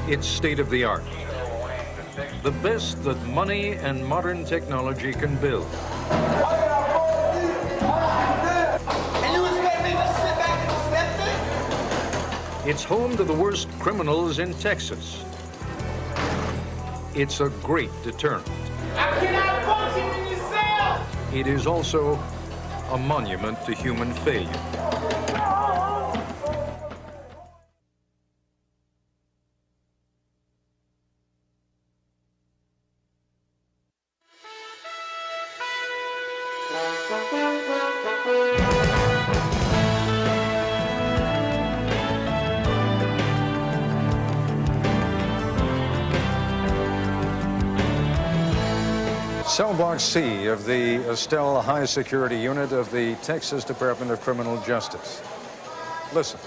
It's state-of-the-art. The best that money and modern technology can build. And you expect me to sit back and accept this? It's home to the worst criminals in Texas. It's a great deterrent. I cannot function in this cell! It is also a monument to human failure. Cell Block C of the Estelle High Security Unit of the Texas Department of Criminal Justice. Listen.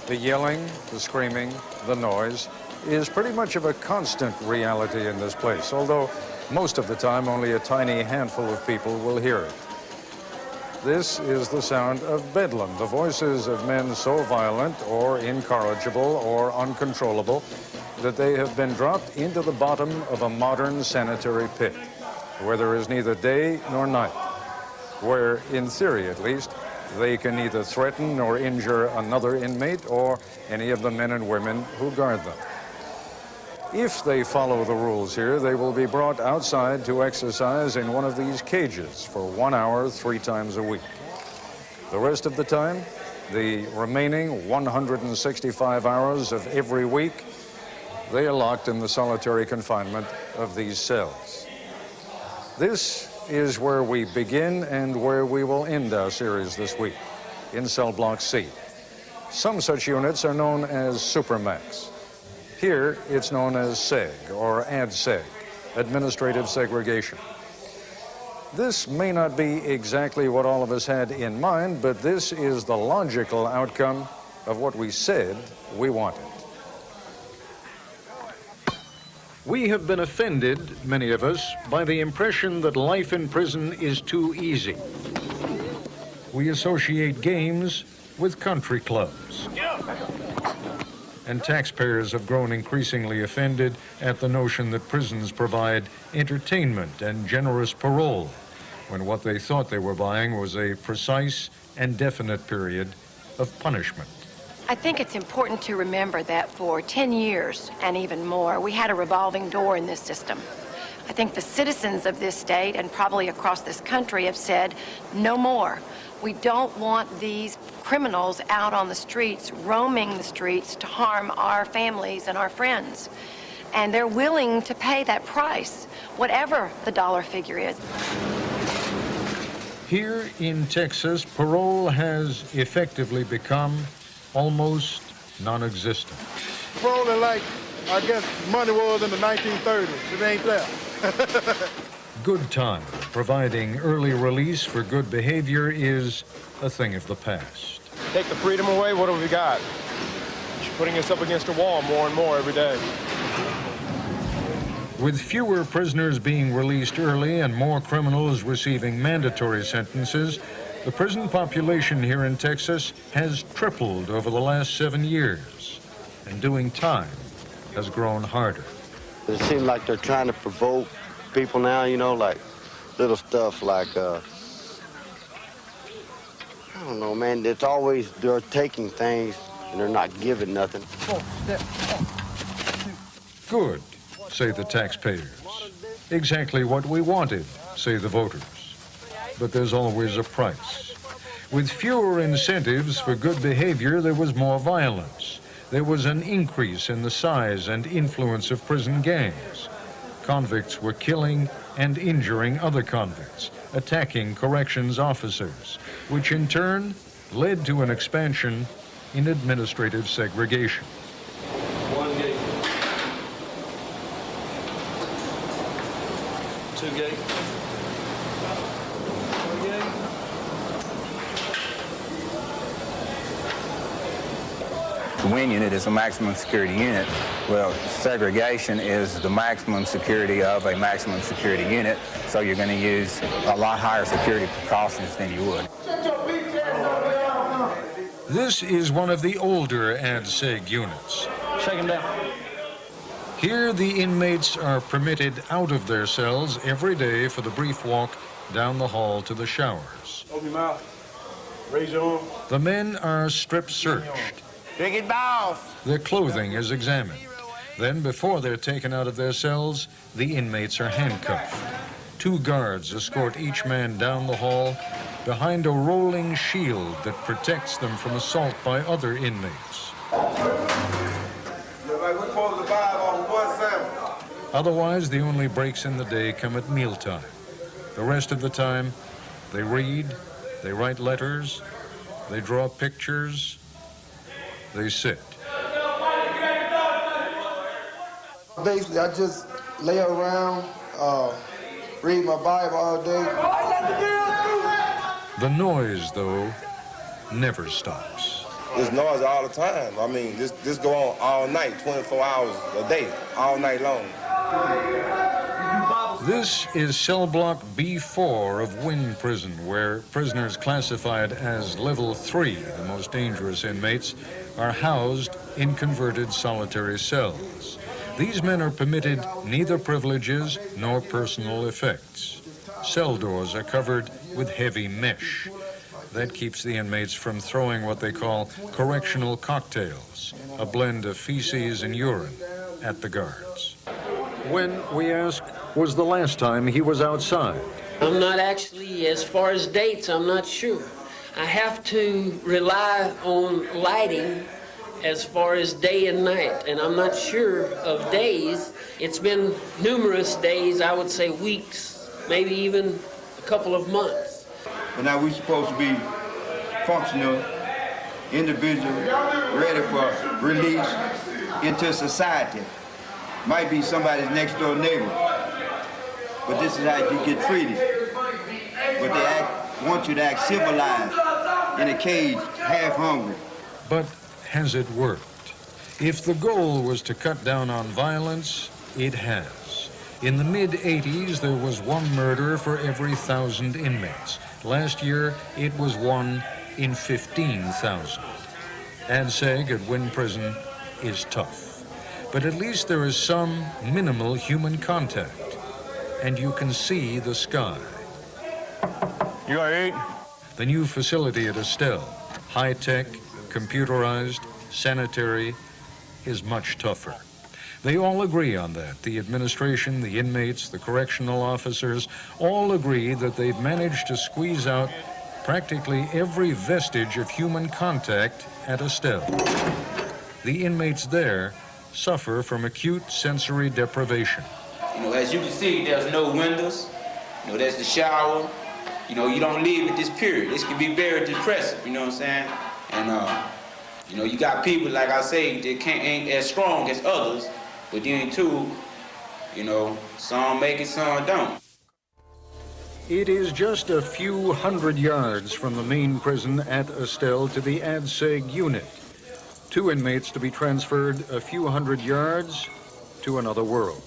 The yelling, the screaming, the noise is pretty much of a constant reality in this place, although most of the time only a tiny handful of people will hear it. This is the sound of bedlam, the voices of men so violent or incorrigible or uncontrollable that they have been dropped into the bottom of a modern sanitary pit, where there is neither day nor night, where, in theory at least, they can neither threaten nor injure another inmate or any of the men and women who guard them. If they follow the rules here, they will be brought outside to exercise in one of these cages for 1 hour, 3 times a week. The rest of the time, the remaining 165 hours of every week, they are locked in the solitary confinement of these cells. This is where we begin and where we will end our series this week, in Cell Block C. Some such units are known as Supermax. Here, it's known as SEG, or ADSEG, Administrative Segregation. This may not be exactly what all of us had in mind, but this is the logical outcome of what we said we wanted. We have been offended, many of us, by the impression that life in prison is too easy. We associate games with country clubs. And taxpayers have grown increasingly offended at the notion that prisons provide entertainment and generous parole, when what they thought they were buying was a precise and definite period of punishment. I think it's important to remember that for 10 years and even more, we had a revolving door in this system. I think the citizens of this state and probably across this country have said, no more. We don't want these criminals out on the streets, roaming the streets to harm our families and our friends. And they're willing to pay that price, whatever the dollar figure is. Here in Texas, parole has effectively become almost non-existent. Parole is like, I guess, money was in the 1930s. It ain't there. Good time, providing early release for good behavior, is a thing of the past. Take the freedom away, what have we got? You're putting us up against a wall more and more every day. With fewer prisoners being released early and more criminals receiving mandatory sentences, the prison population here in Texas has tripled over the last 7 years, and doing time has grown harder. It seems like they're trying to provoke people now, you know, like little stuff like, I don't know, man, it's always they're taking things and they're not giving nothing. Good, say the taxpayers. Exactly what we wanted, say the voters. But there's always a price. With fewer incentives for good behavior, there was more violence. There was an increase in the size and influence of prison gangs. Convicts were killing and injuring other convicts, attacking corrections officers, which in turn led to an expansion in administrative segregation. One gate. 2 gate. The WIN unit is a maximum security unit. Well, segregation is the maximum security of a maximum security unit, so you're going to use a lot higher security precautions than you would. This is one of the older ADSEG units. Shake him down. Here, the inmates are permitted out of their cells every day for the brief walk down the hall to the showers. Open your mouth. Raise your arm. The men are strip searched. Big it balls. Their clothing is examined. Then, before they're taken out of their cells, the inmates are handcuffed. 2 guards escort each man down the hall behind a rolling shield that protects them from assault by other inmates. Otherwise, the only breaks in the day come at mealtime. The rest of the time, they read, they write letters, they draw pictures, they sit. Basically, I just lay around, read my Bible all day. The noise, though, never stops. There's noise all the time. I mean, this go on all night, 24 hours a day, all night long. This is cell block B4 of Wynn Prison, where prisoners classified as level 3, the most dangerous inmates, are housed in converted solitary cells. These men are permitted neither privileges nor personal effects. Cell doors are covered with heavy mesh. That keeps the inmates from throwing what they call correctional cocktails, a blend of feces and urine, at the guards. When we ask, was the last time he was outside? I'm not actually, as far as dates, I'm not sure. I have to rely on lighting as far as day and night, and I'm not sure of days. It's been numerous days, I would say weeks, maybe even a couple of months. But now we're supposed to be functional, individual, ready for release into society. Might be somebody's next door neighbor, but this is how you get treated. But they want you to act civilized in a cage, half hungry. But has it worked? If the goal was to cut down on violence, it has. In the mid-'80s, there was 1 murder for every 1,000 inmates. Last year, it was 1 in 15,000. ADSEG at Wynn Prison is tough. But at least there is some minimal human contact, and you can see the sky. You gonna eat? The new facility at Estelle, high-tech, computerized, sanitary, is much tougher. They all agree on that. The administration, the inmates, the correctional officers, all agree that they've managed to squeeze out practically every vestige of human contact at Estelle. The inmates there suffer from acute sensory deprivation. You know, as you can see, there's no windows. You know, there's the shower. You know, you don't leave at this period. This can be very depressive, you know what I'm saying? And, you know, you got people, like I say, that ain't as strong as others, but then too, you know, some make it, some don't. It is just a few hundred yards from the main prison at Estelle to the ADSEG unit. 2 inmates to be transferred a few hundred yards to another world.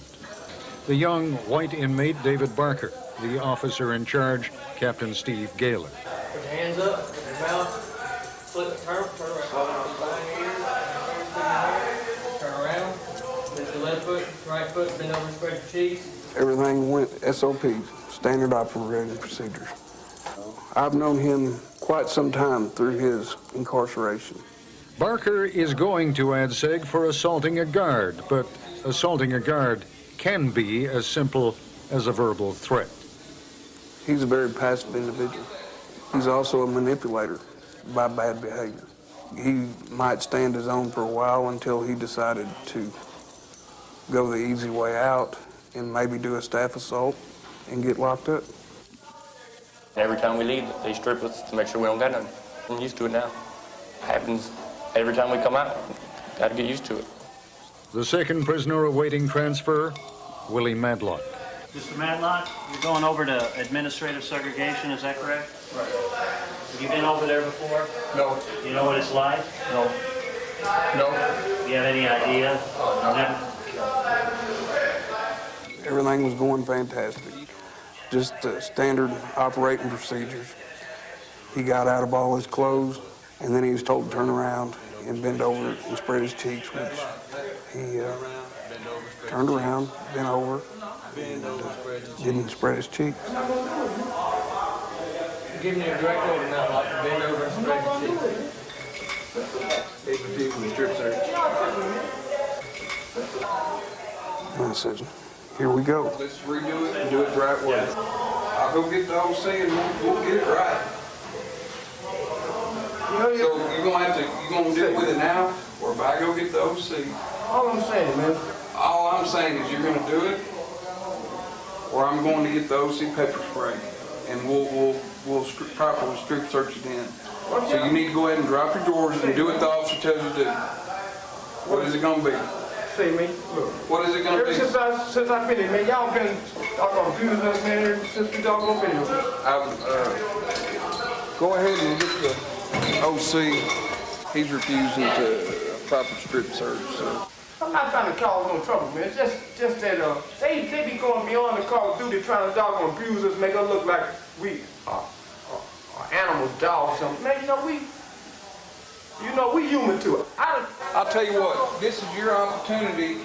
The young white inmate, David Barker. The officer in charge, Captain Steve Galen. Put your hands up, your mouth, flip, turn around, lift your left foot, right foot, bend over, spread your cheeks. Everything went SOP, standard operating procedures. I've known him quite some time through his incarceration. Barker is going to ADSEG for assaulting a guard, but assaulting a guard can be as simple as a verbal threat. He's a very passive individual. He's also a manipulator by bad behavior. He might stand his own for a while until he decided to go the easy way out and maybe do a staff assault and get locked up. Every time we leave, they strip us to make sure we don't got nothing. I'm used to it now. It happens every time we come out. Got to get used to it. The second prisoner awaiting transfer, Willie Madlock. Mr. Madlock, you're going over to administrative segregation, is that correct? Right. Have you been over there before? No. You know what it's like? No. No. Do you have any idea? No. Everything was going fantastic. Just standard operating procedures. He got out of all his clothes. And then he was told to turn around and bend over and spread his cheeks, which he turned around, bent over, and didn't spread his cheeks. Give me a direct order now, like bend over and spread your cheeks. He refused the strip search. And I said, here we go. Let's redo it and do it the right way. I'll go get the OC and we'll get it right. So you're gonna deal with it now, or if I go get the OC? All I'm saying, man. All I'm saying is you're gonna do it, or I'm going to get the OC pepper spray, and we'll properly strip search it then. So you need to go ahead and drop your drawers and do what the officer tells you to do. What is it gonna be? See me, look. What is it gonna be? Since I've been here, man, y'all been abusing us, man, since we doggone been here. Go ahead and get the OC. He's refusing to proper strip search, so. I'm not trying to cause no trouble, man. Just that they be going beyond the call of duty, trying to doggone abuse us, make us look like we animals, dogs, something. Man, we human too. I'll tell you what, this is your opportunity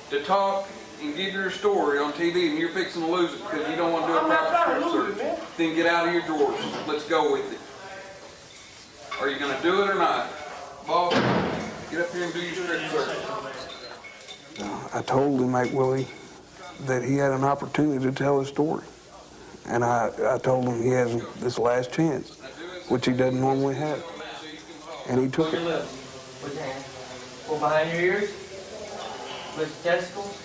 to talk and give your story on TV, and you're fixing to lose it because you don't want to do a proper strip search. Then get out of your drawers. Let's go with it. Are you going to do it or not? Boss, get up here and do your strip search. I told him, Mike Willie, that he had an opportunity to tell his story. And I told him he has this last chance, which he doesn't normally have. And he took it. Put your hands. Pull behind your ears. Lift your testicles.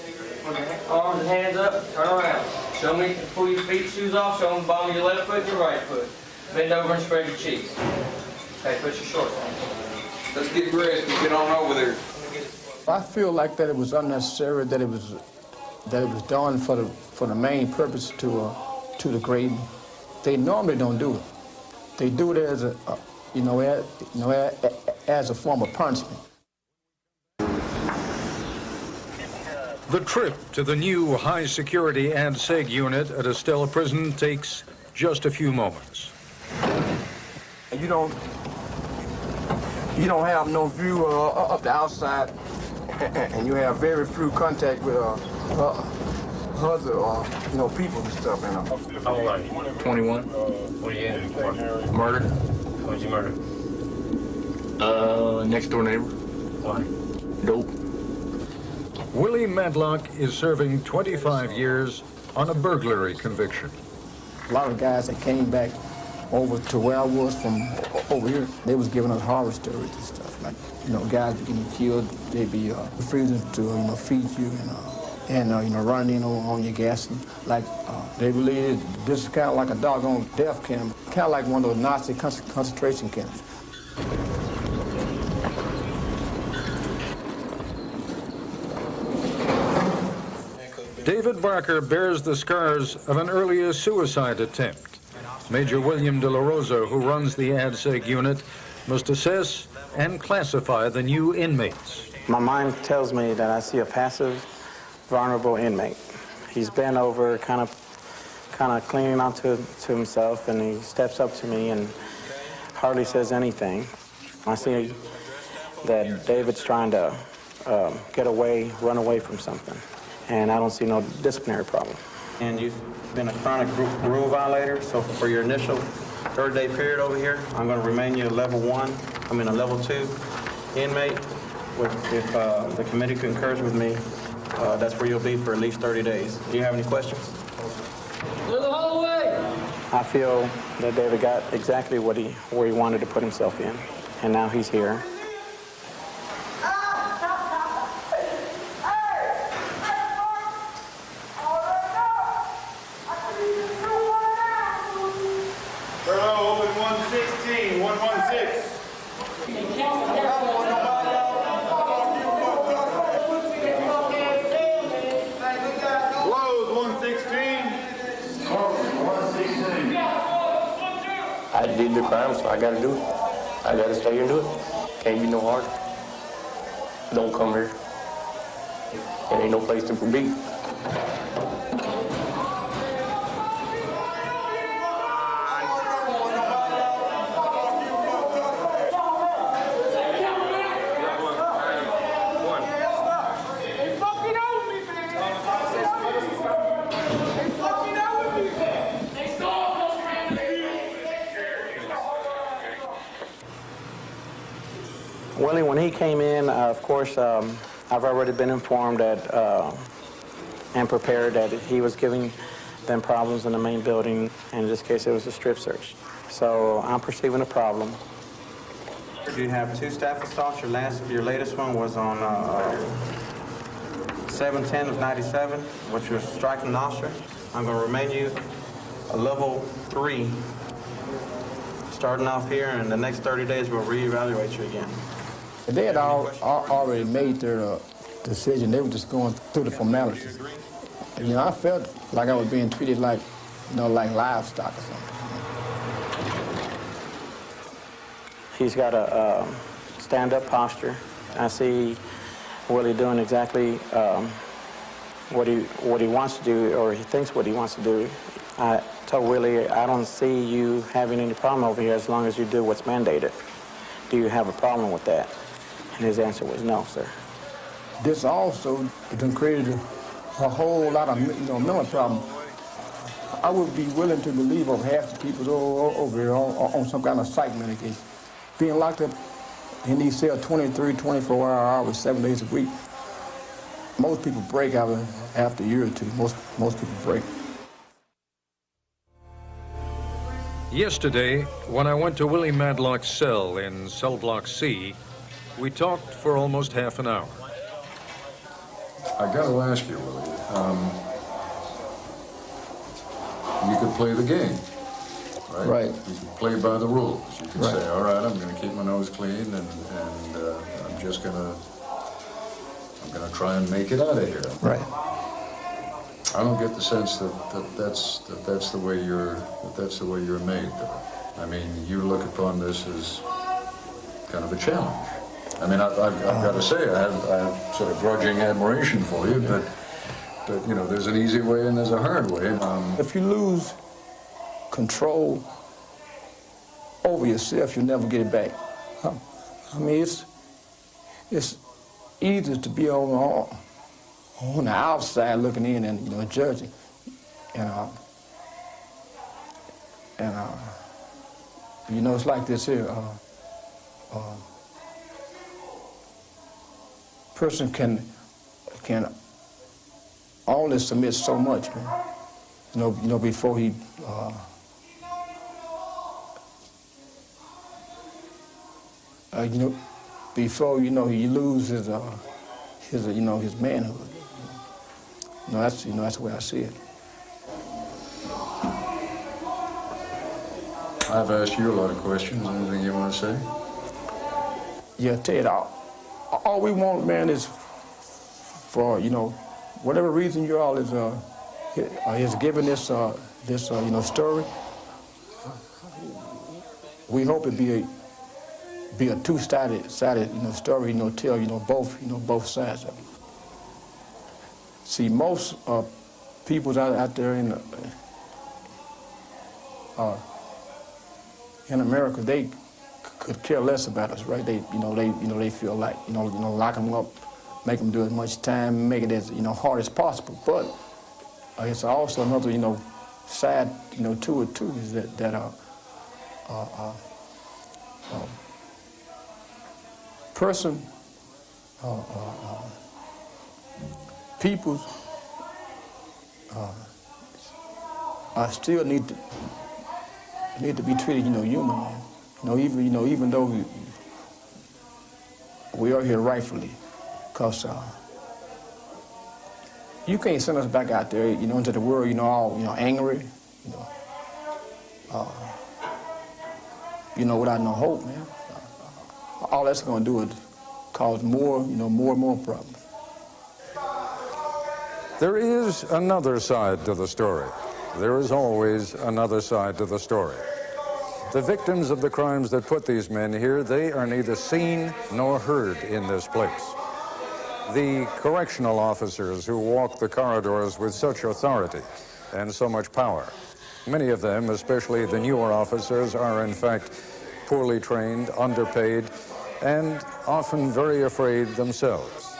Put your arms and hands up. Turn around. Show me, pull your feet, shoes off. Show them the bottom of your left foot and your right foot. Bend over and spread your cheeks. Okay, put your shorts on. Let's get dressed and get on over there. I feel like that it was unnecessary, that it was done for the main purpose to degrade. They normally don't do it. They do it as as a form of punishment. The trip to the new high-security ad-seg unit at Estella Prison takes just a few moments. You don't have no view of the outside, and you have very few contact with other people and stuff. How old are you? 21. What are you in for? Murder. What did you murder? Next door neighbor. Why? Dope. Willie Madlock is serving 25 years on a burglary conviction. A lot of guys that came back over to where I was from over here, they was giving us horror stories and stuff. Like, guys getting killed, they'd be refusing to feed you and running in on your gas. And, they believe this is kind of like a doggone death camp, kind of like one of those Nazi concentration camps. David Barker bears the scars of an earlier suicide attempt. Major William De La Rosa, who runs the ad-seg unit, must assess and classify the new inmates. My mind tells me that I see a passive, vulnerable inmate. He's bent over, kind of clinging on to himself, and he steps up to me and hardly says anything. I see that David's trying to get away, run away from something, and I don't see no disciplinary problem. And you've been a chronic rule violator, so for your initial third-day period over here, I'm going to remain you a level 2 inmate. If the committee concurs with me, that's where you'll be for at least 30 days. Do you have any questions? Clear the hallway! I feel that David got exactly where he wanted to put himself in, and now he's here. Open 116, 116. Close 116. 116. I did the crime, so I gotta do it. I gotta stay here and do it. Can't be no harder. Don't come here. It ain't no place to be. Willie, when he came in, of course, I've already been informed that and prepared that he was giving them problems in the main building, and in this case, it was a strip search. So I'm perceiving a problem. You have 2 staff assaults. Your latest one was on 7/10 of 97, which was striking an officer. I'm going to remain you a level 3, starting off here, and the next 30 days we'll reevaluate you again. They had already made their decision. They were just going through the formalities. And, I felt like I was being treated like, like livestock or something. He's got a stand-up posture. I see Willie doing exactly what he wants to do, or he thinks what he wants to do. I told Willie, I don't see you having any problem over here as long as you do what's mandated. Do you have a problem with that? And his answer was no, sir. This also done created a whole lot of mental problems. I would be willing to believe of half the people over here on some kind of psych medication. Being locked up in these cells 23, 24 hours, 7 days a week, most people break after a year or two. Most people break. Yesterday, when I went to Willie Madlock's cell in cell block C, we talked for almost half an hour. I got to ask you, Willie, you could play the game, right? Right. You can play by the rules. You can Right. say, all right, I'm going to keep my nose clean, and I'm just going to try and make it out of here. Right. I don't get the sense that's the way you're made, though. I mean, you look upon this as kind of a challenge. I mean, I've got to say, I have sort of grudging admiration for you, but there's an easy way and there's a hard way. If you lose control over yourself, you'll never get it back. I mean, it's easy to be on the outside looking in and judging, it's like this here. Person can only submit so much, man. Before he before he loses his manhood. That's the way I see it. I've asked you a lot of questions. Anything you want to say? Yeah, Ted, all we want, man, is for, whatever reason you all is giving this story. We hope it be a two-sided story, tell, both sides of it. See, most people out there in America, they could care less about us, right? They feel like, lock them up, make them do as much time, make it as, hard as possible. But it's also another, side, to it too, is that person, peoples still need to be treated, human, man. Even though we are here rightfully, because you can't send us back out there, into the world, all, angry, without no hope, man. All that's going to do is cause more and more problems. There is another side to the story. There is always another side to the story. The victims of the crimes that put these men here, they are neither seen nor heard in this place. The correctional officers who walk the corridors with such authority and so much power, many of them, especially the newer officers, are in fact poorly trained, underpaid, and often very afraid themselves.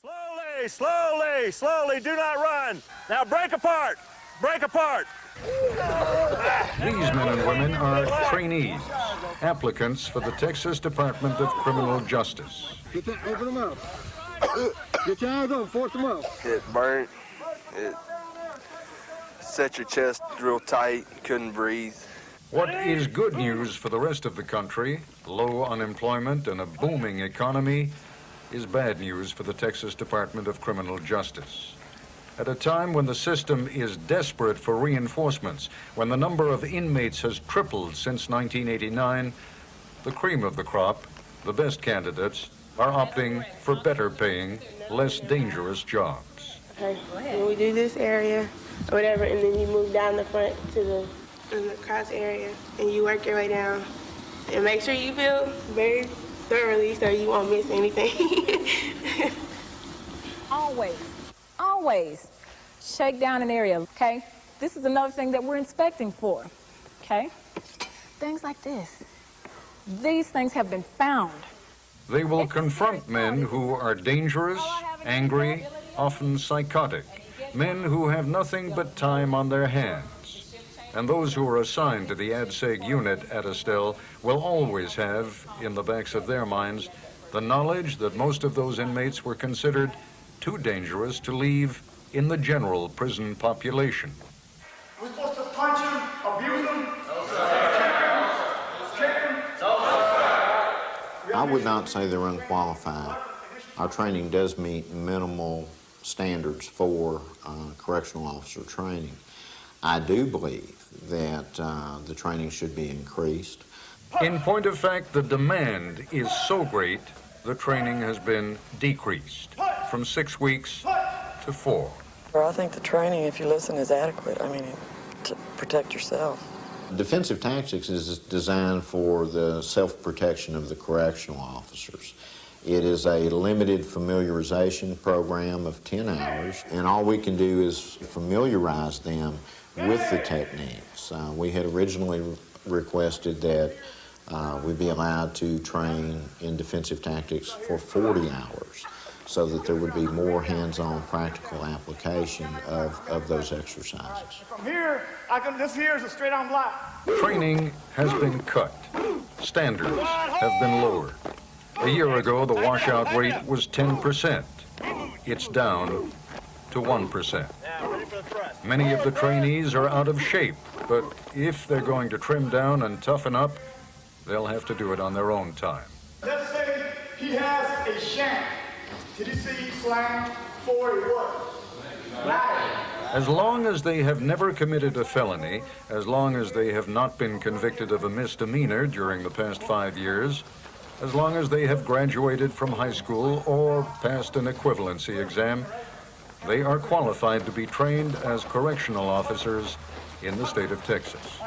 Slowly, slowly, slowly, do not run. Now break apart, break apart. These men and women are trainees. applicants for the Texas Department of Criminal Justice. Open them up. Get your eyes open, force them up. It burnt. It set your chest real tight, couldn't breathe. What is good news for the rest of the country, low unemployment and a booming economy, is bad news for the Texas Department of Criminal Justice. At a time when the system is desperate for reinforcements, when the number of inmates has tripled since 1989, the cream of the crop, the best candidates, are opting for better paying, less dangerous jobs. Okay, when we do this area or whatever, and then you move down the front to the cross area, and you work your way down, and make sure you feel very thoroughly so you won't miss anything. Always shake down an area, okay? This is another thing that we're inspecting for, okay? Things like this. These things have been found. They will confront men who are dangerous, angry, often psychotic, men who have nothing but time on their hands. And those who are assigned to the ADSEG unit at Estelle will always have, in the backs of their minds, the knowledge that most of those inmates were considered too dangerous to leave in the general prison population. We're supposed to punch him, abuse him? I would not say they're unqualified. Our training does meet minimal standards for correctional officer training. I do believe that the training should be increased. In point of fact, the demand is so great, the training has been decreased from 6 weeks to 4. I think the training, if you listen, is adequate. I mean, to protect yourself. Defensive tactics is designed for the self-protection of the correctional officers. It is a limited familiarization program of 10 hours, and all we can do is familiarize them with the techniques. We had originally requested that we be allowed to train in defensive tactics for 40 hours so that there would be more hands-on practical application of those exercises. From here, this here is a straight-on block. Training has been cut. Standards have been lowered. A year ago, the washout rate was 10%. It's down to 1%. Many of the trainees are out of shape, but if they're going to trim down and toughen up, they'll have to do it on their own time. Let's say he has a shank. TDC slam 40 what? As long as they have never committed a felony, as long as they have not been convicted of a misdemeanor during the past 5 years, as long as they have graduated from high school or passed an equivalency exam, they are qualified to be trained as correctional officers in the state of Texas.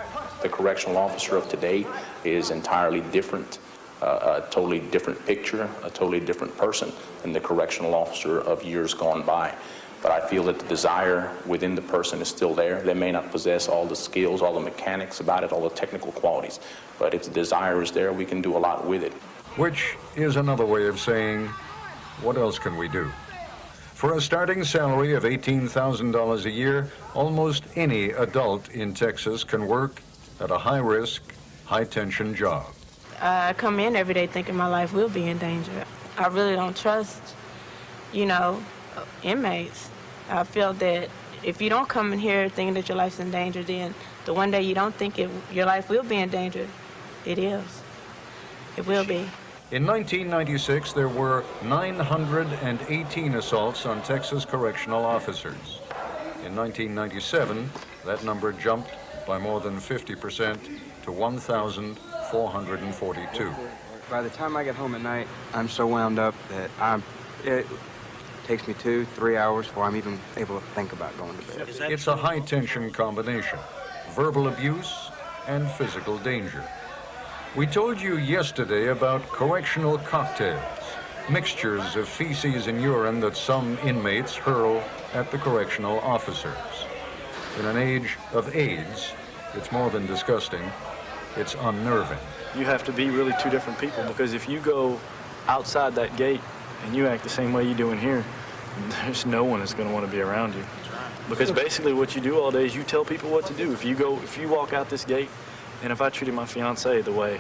The correctional officer of today is entirely different, a totally different picture, a totally different person than the correctional officer of years gone by. But I feel that the desire within the person is still there. They may not possess all the skills, all the mechanics about it, all the technical qualities, but if the desire is there, we can do a lot with it. Which is another way of saying, what else can we do? For a starting salary of $18,000 a year, almost any adult in Texas can work at a high-risk, high-tension job. I come in every day thinking my life will be in danger. I really don't trust, inmates. I feel that if you don't come in here thinking that your life's in danger, then the one day you don't think your life will be in danger, it is. It will be. In 1996, there were 918 assaults on Texas correctional officers. In 1997, that number jumped by more than 50% to 1,442. By the time I get home at night, I'm so wound up that it takes me 2-3 hours before I'm even able to think about going to bed. It's a high-tension combination, verbal abuse and physical danger. We told you yesterday about correctional cocktails, mixtures of feces and urine that some inmates hurl at the correctional officers. In an age of AIDS, it's more than disgusting, it's unnerving. You have to be really two different people, because if you go outside that gate and you act the same way you do in here, there's no one that's going to want to be around you. Because basically what you do all day is you tell people what to do. If you walk out this gate, and if I treated my fiance the way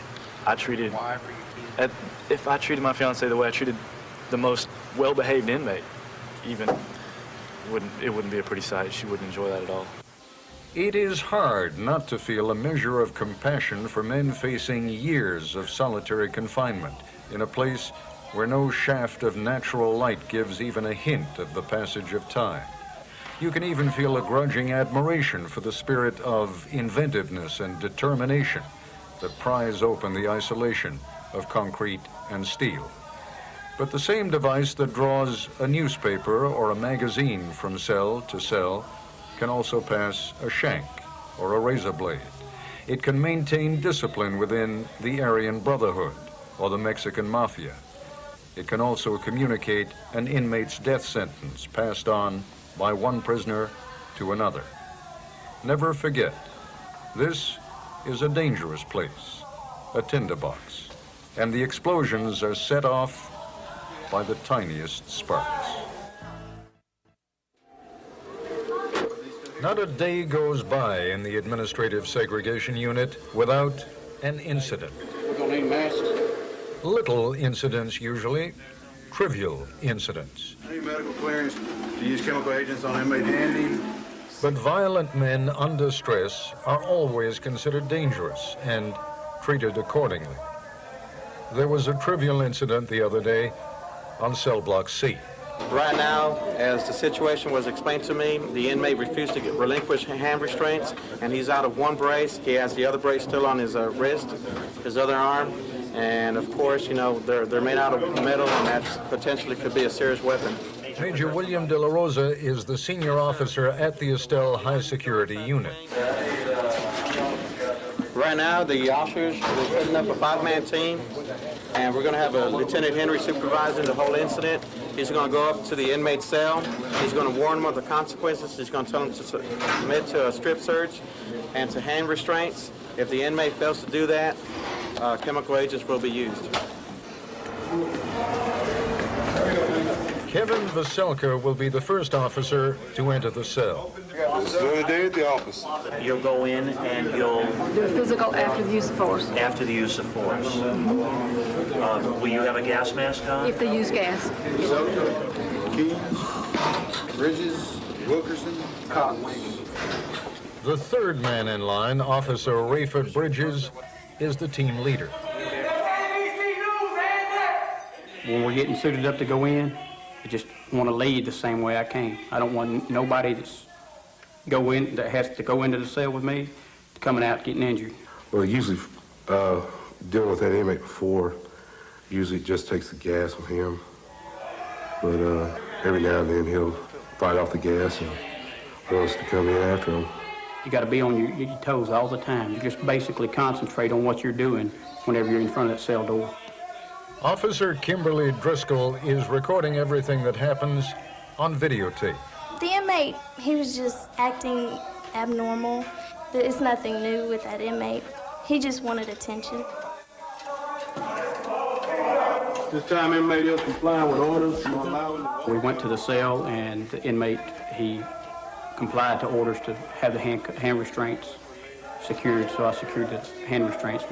if I treated my fiance the way I treated the most well-behaved inmate, even, it wouldn't be a pretty sight. She wouldn't enjoy that at all. It is hard not to feel a measure of compassion for men facing years of solitary confinement in a place where no shaft of natural light gives even a hint of the passage of time. You can even feel a grudging admiration for the spirit of inventiveness and determination that pries open the isolation of concrete and steel. But the same device that draws a newspaper or a magazine from cell to cell can also pass a shank or a razor blade. It can maintain discipline within the Aryan Brotherhood or the Mexican Mafia. It can also communicate an inmate's death sentence passed on by one prisoner to another. Never forget, this is a dangerous place, a tinderbox, and the explosions are set off by the tiniest sparks. Not a day goes by in the administrative segregation unit without an incident. We're gonna need masks. Little incidents usually, trivial incidents. Any medical clearance to use chemical agents on inmate handy? But violent men under stress are always considered dangerous and treated accordingly. There was a trivial incident the other day on cell block C. Right now, as the situation was explained to me, the inmate refused to relinquish hand restraints, and he's out of one brace. He has the other brace still on his wrist, his other arm, and of course, you know, they're made out of metal, and that potentially could be a serious weapon. Major William De La Rosa is the senior officer at the Estelle High Security Unit. Right now, the officers are setting up a 5-man team, and we're going to have a Lieutenant Henry supervising the whole incident. He's going to go up to the inmate's cell. He's going to warn them of the consequences. He's going to tell them to submit to a strip search and to hand restraints. If the inmate fails to do that, chemical agents will be used. Kevin Vaselka will be the first officer to enter the cell. During the day at the office. You'll go in and you'll Do physical after the use of force. after the use of force. Will you have a gas mask on? If they use gas. Keys, Bridges, Wilkerson, Cox. The third man in line, Officer Rayford Bridges, is the team leader. When we're getting suited up to go in, I just want to lead the same way I came. I don't want nobody that has to go into the cell with me coming out getting injured. Well, usually dealing with that inmate before, usually it just takes the gas with him. But every now and then he'll fight off the gas and want us to come in after him. You got to be on your toes all the time. You just basically concentrate on what you're doing whenever you're in front of that cell door. Officer Kimberly Driscoll is recording everything that happens on videotape. The inmate, he was just acting abnormal. It's nothing new with that inmate. He just wanted attention. This time inmate is complying with orders. We went to the cell, and the inmate, he complied to orders to have the hand restraints secured, so I secured the hand restraints.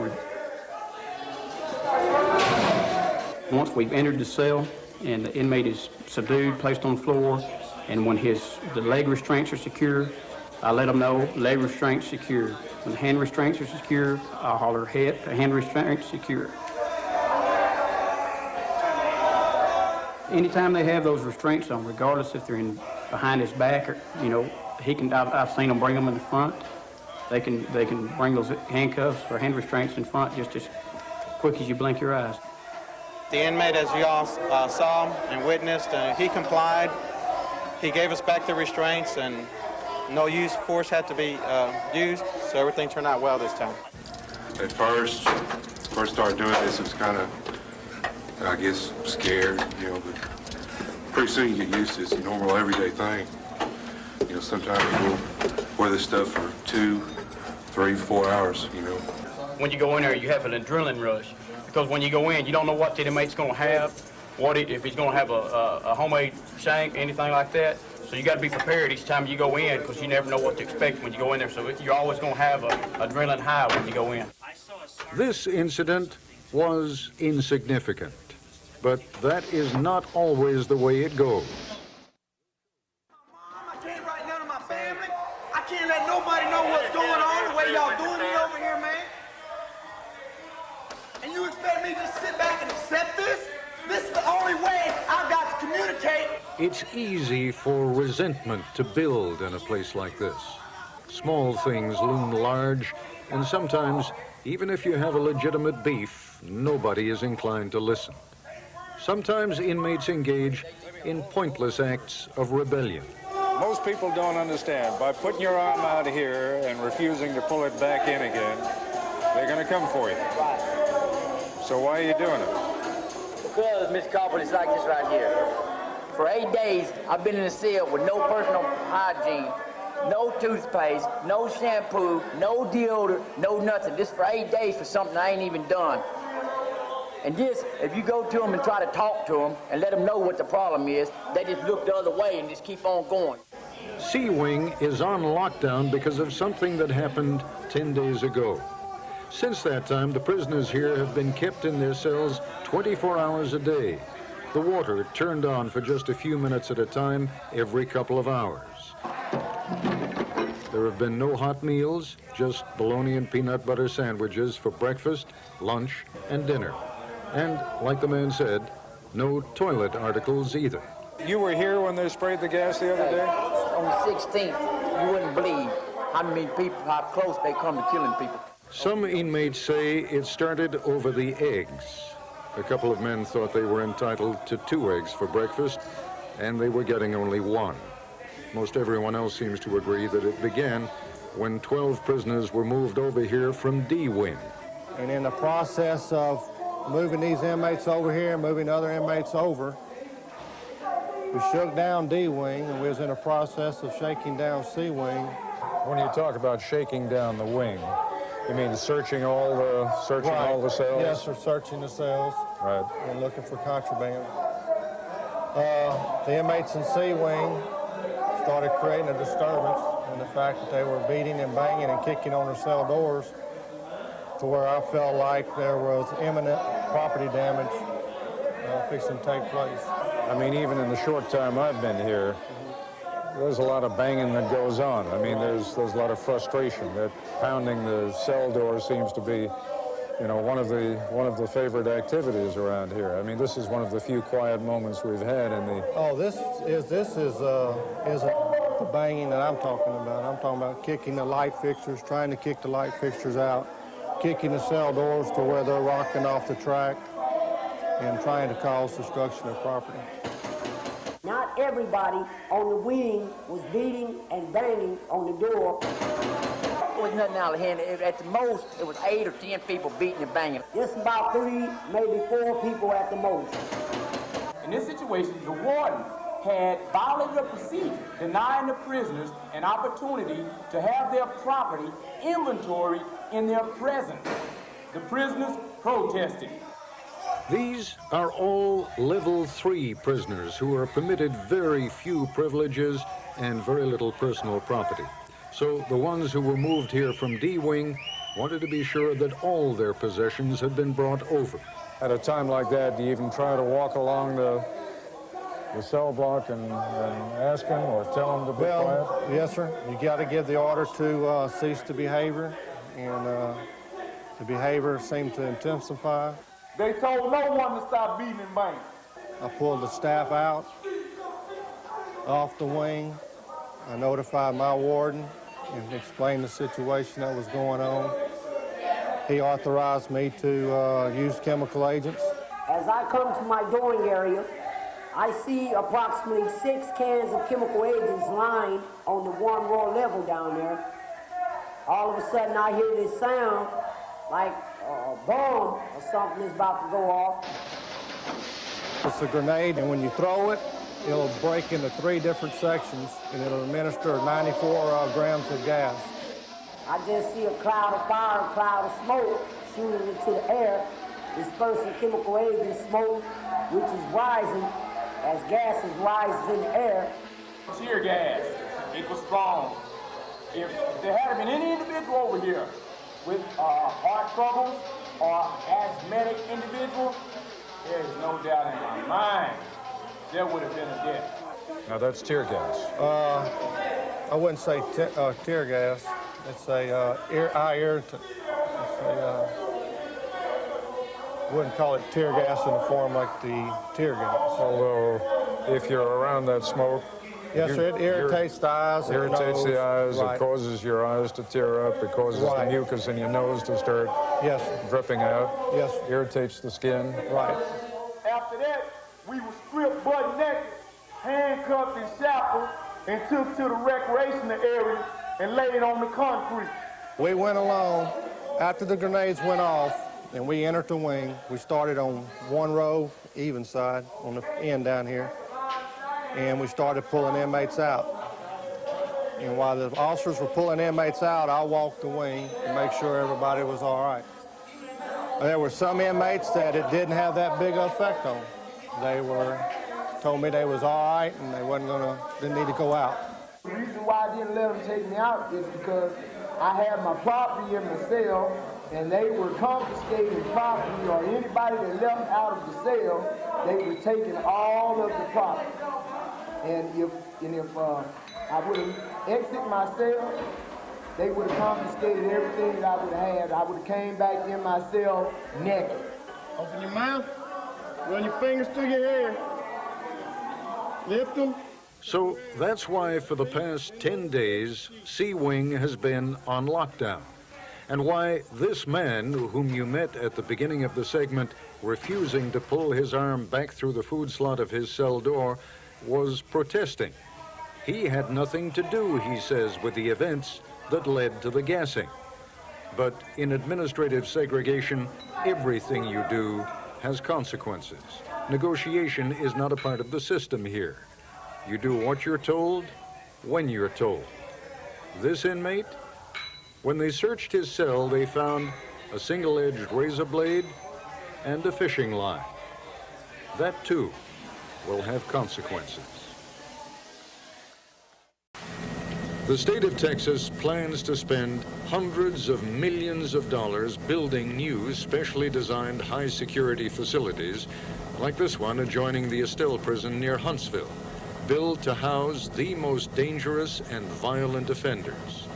Once we've entered the cell and the inmate is subdued, placed on the floor, and when the leg restraints are secure, I let them know leg restraints secure. When the hand restraints are secure, I'll holler hand restraints secure. Anytime they have those restraints on, regardless if they're behind his back or, you know, I've seen them bring them in the front. They can bring those handcuffs or hand restraints in front just as quick as you blink your eyes. The inmate, as you all saw and witnessed, he complied. He gave us back the restraints, and no use of force had to be used, so everything turned out well this time. At first started doing this, it was kind of, I guess, scared, you know, but pretty soon you get used to it. It's a normal, everyday thing. You know, sometimes we'll wear this stuff for 2, 3, 4 hours, you know. When you go in there, you have an adrenaline rush. Because when you go in, you don't know what the inmate's going to have, if he's going to have a homemade shank, anything like that. So you got to be prepared each time you go in, because you never know what to expect when you go in there. So you're always going to have an adrenaline high when you go in. This incident was insignificant. But that is not always the way it goes. I can't write none of my family. I can't let nobody know what's going on the way y'all doing me over here, man. And you expect me to just sit back and accept this? This is the only way I've got to communicate. It's easy for resentment to build in a place like this. Small things loom large, and sometimes, even if you have a legitimate beef, nobody is inclined to listen. Sometimes inmates engage in pointless acts of rebellion. Most people don't understand. By putting your arm out here and refusing to pull it back in again, they're going to come for you. So why are you doing it? Because, Mr. Copeland, it's like this right here. For 8 days, I've been in a cell with no personal hygiene, no toothpaste, no shampoo, no deodorant, no nothing. This for 8 days for something I ain't even done. And this, if you go to them and try to talk to them and let them know what the problem is, they just look the other way and just keep on going. C Wing is on lockdown because of something that happened 10 days ago. Since that time, the prisoners here have been kept in their cells 24 hours a day. The water turned on for just a few minutes at a time every couple of hours. There have been no hot meals, just bologna and peanut butter sandwiches for breakfast, lunch, and dinner. And, like the man said, no toilet articles either. You were here when they sprayed the gas the other day? On the 16th, you wouldn't believe how many people, how close they come to killing people. Some inmates say it started over the eggs. A couple of men thought they were entitled to 2 eggs for breakfast, and they were getting only 1. Most everyone else seems to agree that it began when 12 prisoners were moved over here from D Wing. And in the process of moving these inmates over here, moving other inmates over, we shook down D Wing, and we was in the process of shaking down C Wing. When you talk about shaking down the wing, you mean searching all the cells? Yes, sir, searching the cells. Right. And looking for contraband. The inmates in C Wing started creating a disturbance, and the fact that they were beating and banging and kicking on their cell doors to where I felt like there was imminent property damage fixing to take place. I mean, even in the short time I've been here, there's a lot of banging that goes on. I mean, there's a lot of frustration. That pounding the cell door seems to be, you know, one of the favorite activities around here. I mean, this is one of the few quiet moments we've had in the. Oh, this isn't the banging that I'm talking about. I'm talking about kicking the light fixtures, trying to kick the light fixtures out, kicking the cell doors to where they're rocking off the track, and trying to cause destruction of property. Not everybody on the wing was beating and banging on the door. It was nothing out of hand. At the most, it was 8 or 10 people beating and banging. Just about 3, maybe 4 people at the most. In this situation, the warden had violated a procedure denying the prisoners an opportunity to have their property inventory in their presence. The prisoners protested. These are all level 3 prisoners who are permitted very few privileges and very little personal property. So the ones who were moved here from D Wing wanted to be sure that all their possessions had been brought over. At a time like that, do you even try to walk along the cell block and ask them or tell them to be quiet? Yes, sir. You got to give the order to cease the behavior, and the behavior seemed to intensify. They told no one to stop beating and banging. I pulled the staff out off the wing. I notified my warden and explained the situation that was going on. He authorized me to use chemical agents. As I come to my dooring area, I see approximately 6 cans of chemical agents lying on the 1 row level down there. All of a sudden, I hear this sound like a bomb or something is about to go off. It's a grenade, and when you throw it, it'll break into 3 different sections, and it'll administer 94 grams of gas. I just see a cloud of fire, a cloud of smoke shooting into the air, dispersing chemical agent smoke, which is rising as gases rise in the air. Tear gas, it was strong. If there had been any individual over here with heart troubles, or asthmatic individual, there is no doubt in my mind there would have been a death. Now that's tear gas. I wouldn't say tear gas. It's a eye irritant. Wouldn't call it tear gas in the form like the tear gas. Although, if you're around that smoke, yes, sir, it irritates the eyes. Irritates the eyes. Right. It causes your eyes to tear up. It causes the mucus in your nose to start dripping out. Yes. Irritates the skin. Right. After that, we were stripped butt naked, handcuffed and shackled, and took to the recreational area and laid on the concrete. We went along after the grenades went off, and we entered the wing. We started on one row, even side, on the end down here, and we started pulling inmates out. And while the officers were pulling inmates out, I walked the wing to make sure everybody was all right. There were some inmates that it didn't have that big effect on. They told me they was all right and they didn't need to go out. The reason why I didn't let them take me out is because I had my property in the cell, and they were confiscating property, or anybody that left out of the cell, they were taking all of the property. And if I would have exited my cell, they would have confiscated everything that I would have had. I would have came back in my cell naked. Open your mouth, run your fingers through your hair, lift them. So that's why for the past 10 days, C Wing has been on lockdown. And why this man, whom you met at the beginning of the segment, refusing to pull his arm back through the food slot of his cell door, was protesting. He had nothing to do, he says, with the events that led to the gassing. But in administrative segregation, everything you do has consequences. Negotiation is not a part of the system here. You do what you're told, when you're told. This inmate, when they searched his cell, they found a single-edged razor blade and a fishing line. That, too, will have consequences. The state of Texas plans to spend hundreds of millions of dollars building new, specially designed high-security facilities, like this one adjoining the Estelle prison near Huntsville, built to house the most dangerous and violent offenders.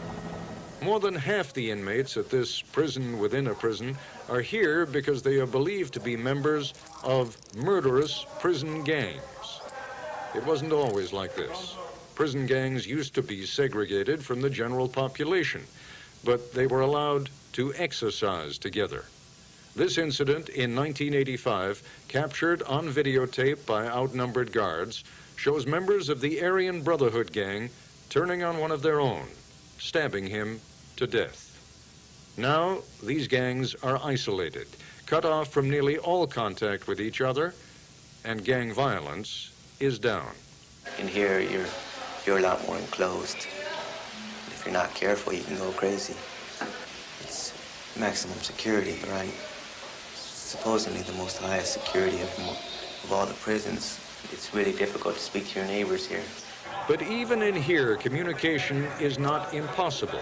More than half the inmates at this prison within a prison are here because they are believed to be members of murderous prison gangs. It wasn't always like this. Prison gangs used to be segregated from the general population, but they were allowed to exercise together. This incident in 1985, captured on videotape by outnumbered guards, shows members of the Aryan Brotherhood gang turning on one of their own, stabbing him to death. Now, these gangs are isolated, cut off from nearly all contact with each other, and gang violence is down. In here, you're a lot more enclosed. If you're not careful, you can go crazy. It's maximum security, right? Supposedly the most highest security of all the prisons. It's really difficult to speak to your neighbors here. But even in here, communication is not impossible.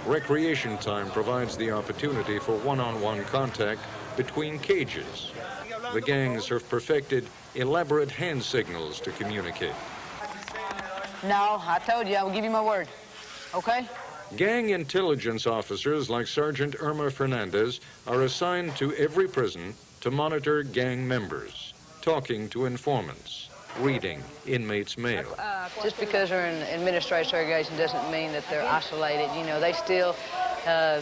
Recreation time provides the opportunity for one-on-one contact between cages. The gangs have perfected elaborate hand signals to communicate. No, I told you, I will give you my word. Okay? Gang intelligence officers like Sergeant Irma Fernandez are assigned to every prison to monitor gang members, talking to informants, reading inmates' mail. Just because they're in administrative segregation doesn't mean that they're isolated. You know, they still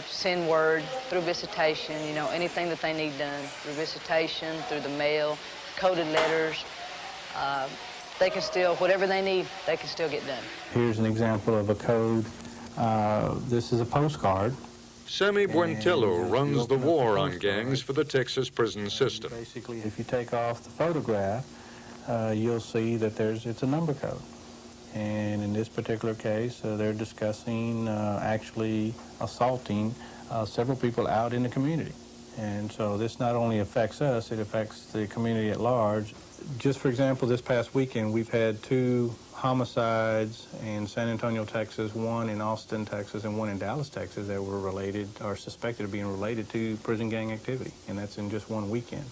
send word through visitation, you know, anything that they need done through visitation, through the mail, coded letters. They can still, whatever they need, they can still get done. Here's an example of a code. This is a postcard. Sammy Buentello runs the war on gangs for the Texas prison system. Basically, if you take off the photograph, you'll see that it's a number code. And in this particular case, they're discussing actually assaulting several people out in the community. And so this not only affects us, it affects the community at large. Just for example, this past weekend, we've had 2 homicides in San Antonio, Texas, 1 in Austin, Texas, and 1 in Dallas, Texas, that were related or suspected of being related to prison gang activity, and that's in just one weekend.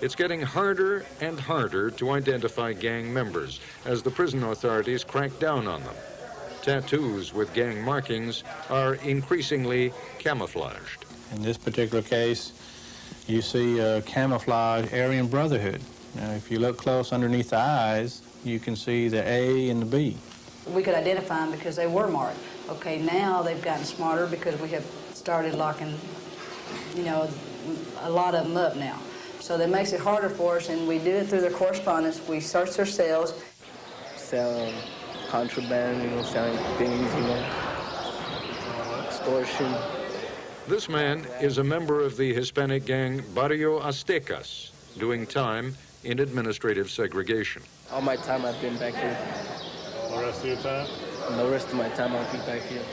It's getting harder and harder to identify gang members as the prison authorities crack down on them. Tattoos with gang markings are increasingly camouflaged. In this particular case, you see a camouflage Aryan Brotherhood. Now, if you look close underneath the eyes, you can see the A and the B. We could identify them because they were marked. Okay, now they've gotten smarter because we have started locking, you know, a lot of them up now. So that makes it harder for us, and we do it through their correspondence. We search their cells. Sell contraband, you know, selling things, you know, extortion. This man is a member of the Hispanic gang Barrio Aztecas, doing time in administrative segregation. All my time I've been back here. The rest of your time? And the rest of my time I'll be back here.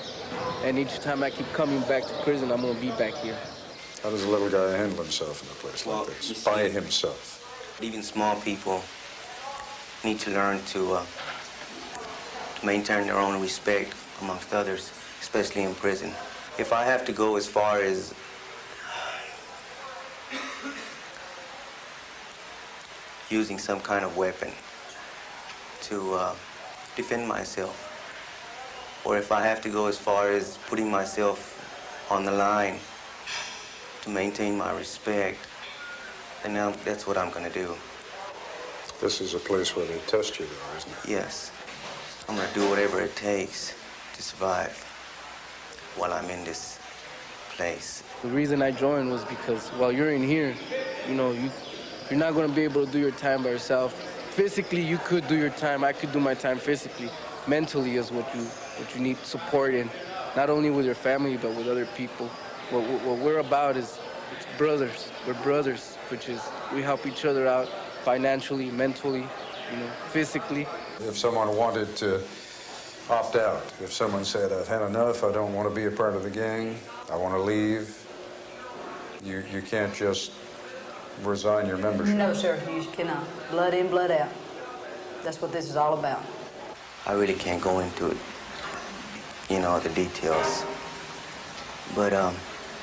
And each time I keep coming back to prison, I'm gonna be back here. How does a little guy handle himself in a place like this, by himself? Even small people need to learn to maintain their own respect amongst others, especially in prison. If I have to go as far as using some kind of weapon to defend myself, or if I have to go as far as putting myself on the line to maintain my respect, then that's what I'm gonna do. This is a place where they test you, though, isn't it? Yes. I'm gonna do whatever it takes to survive while I'm in this place. The reason I joined was because while you're in here, you know, you're not gonna be able to do your time by yourself. Physically, you could do your time. I could do my time physically. Mentally is what you need support in, not only with your family, but with other people. What we're about is it's brothers. We're brothers, which is we help each other out financially, mentally, you know, physically. If someone wanted to opt out, if someone said, I've had enough, I don't want to be a part of the gang, I want to leave, you can't just resign your membership. No, sir, you cannot. Blood in, blood out. That's what this is all about. I really can't go into it, you know, the details. But,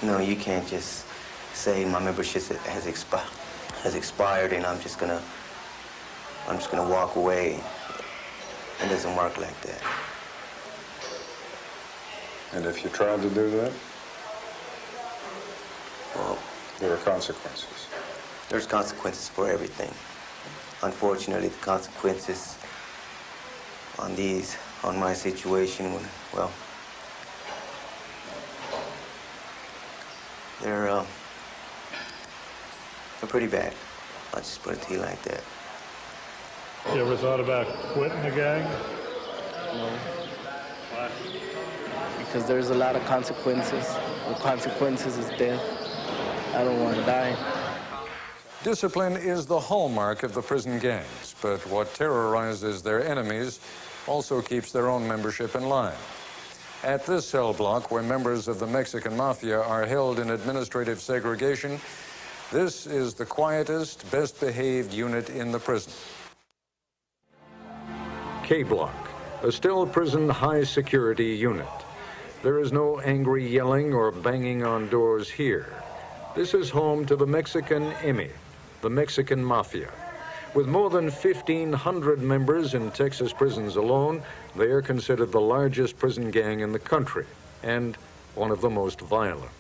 no, you can't just say my membership has expired and I'm just gonna walk away. It doesn't work like that. And if you tried to do that, well, there are consequences. There's consequences for everything. Unfortunately, the consequences on my situation, well, they're pretty bad. I'll just put it to you like that. You ever thought about quitting the gang? No. Why? Because there's a lot of consequences. The consequences is death. I don't want to die. Discipline is the hallmark of the prison gangs, but what terrorizes their enemies also keeps their own membership in line. At this cell block, where members of the Mexican Mafia are held in administrative segregation, this is the quietest, best-behaved unit in the prison. K Block, a still prison high-security unit. There is no angry yelling or banging on doors here. This is home to the Mexican Emmy, the Mexican Mafia. With more than 1,500 members in Texas prisons alone, they are considered the largest prison gang in the country and one of the most violent,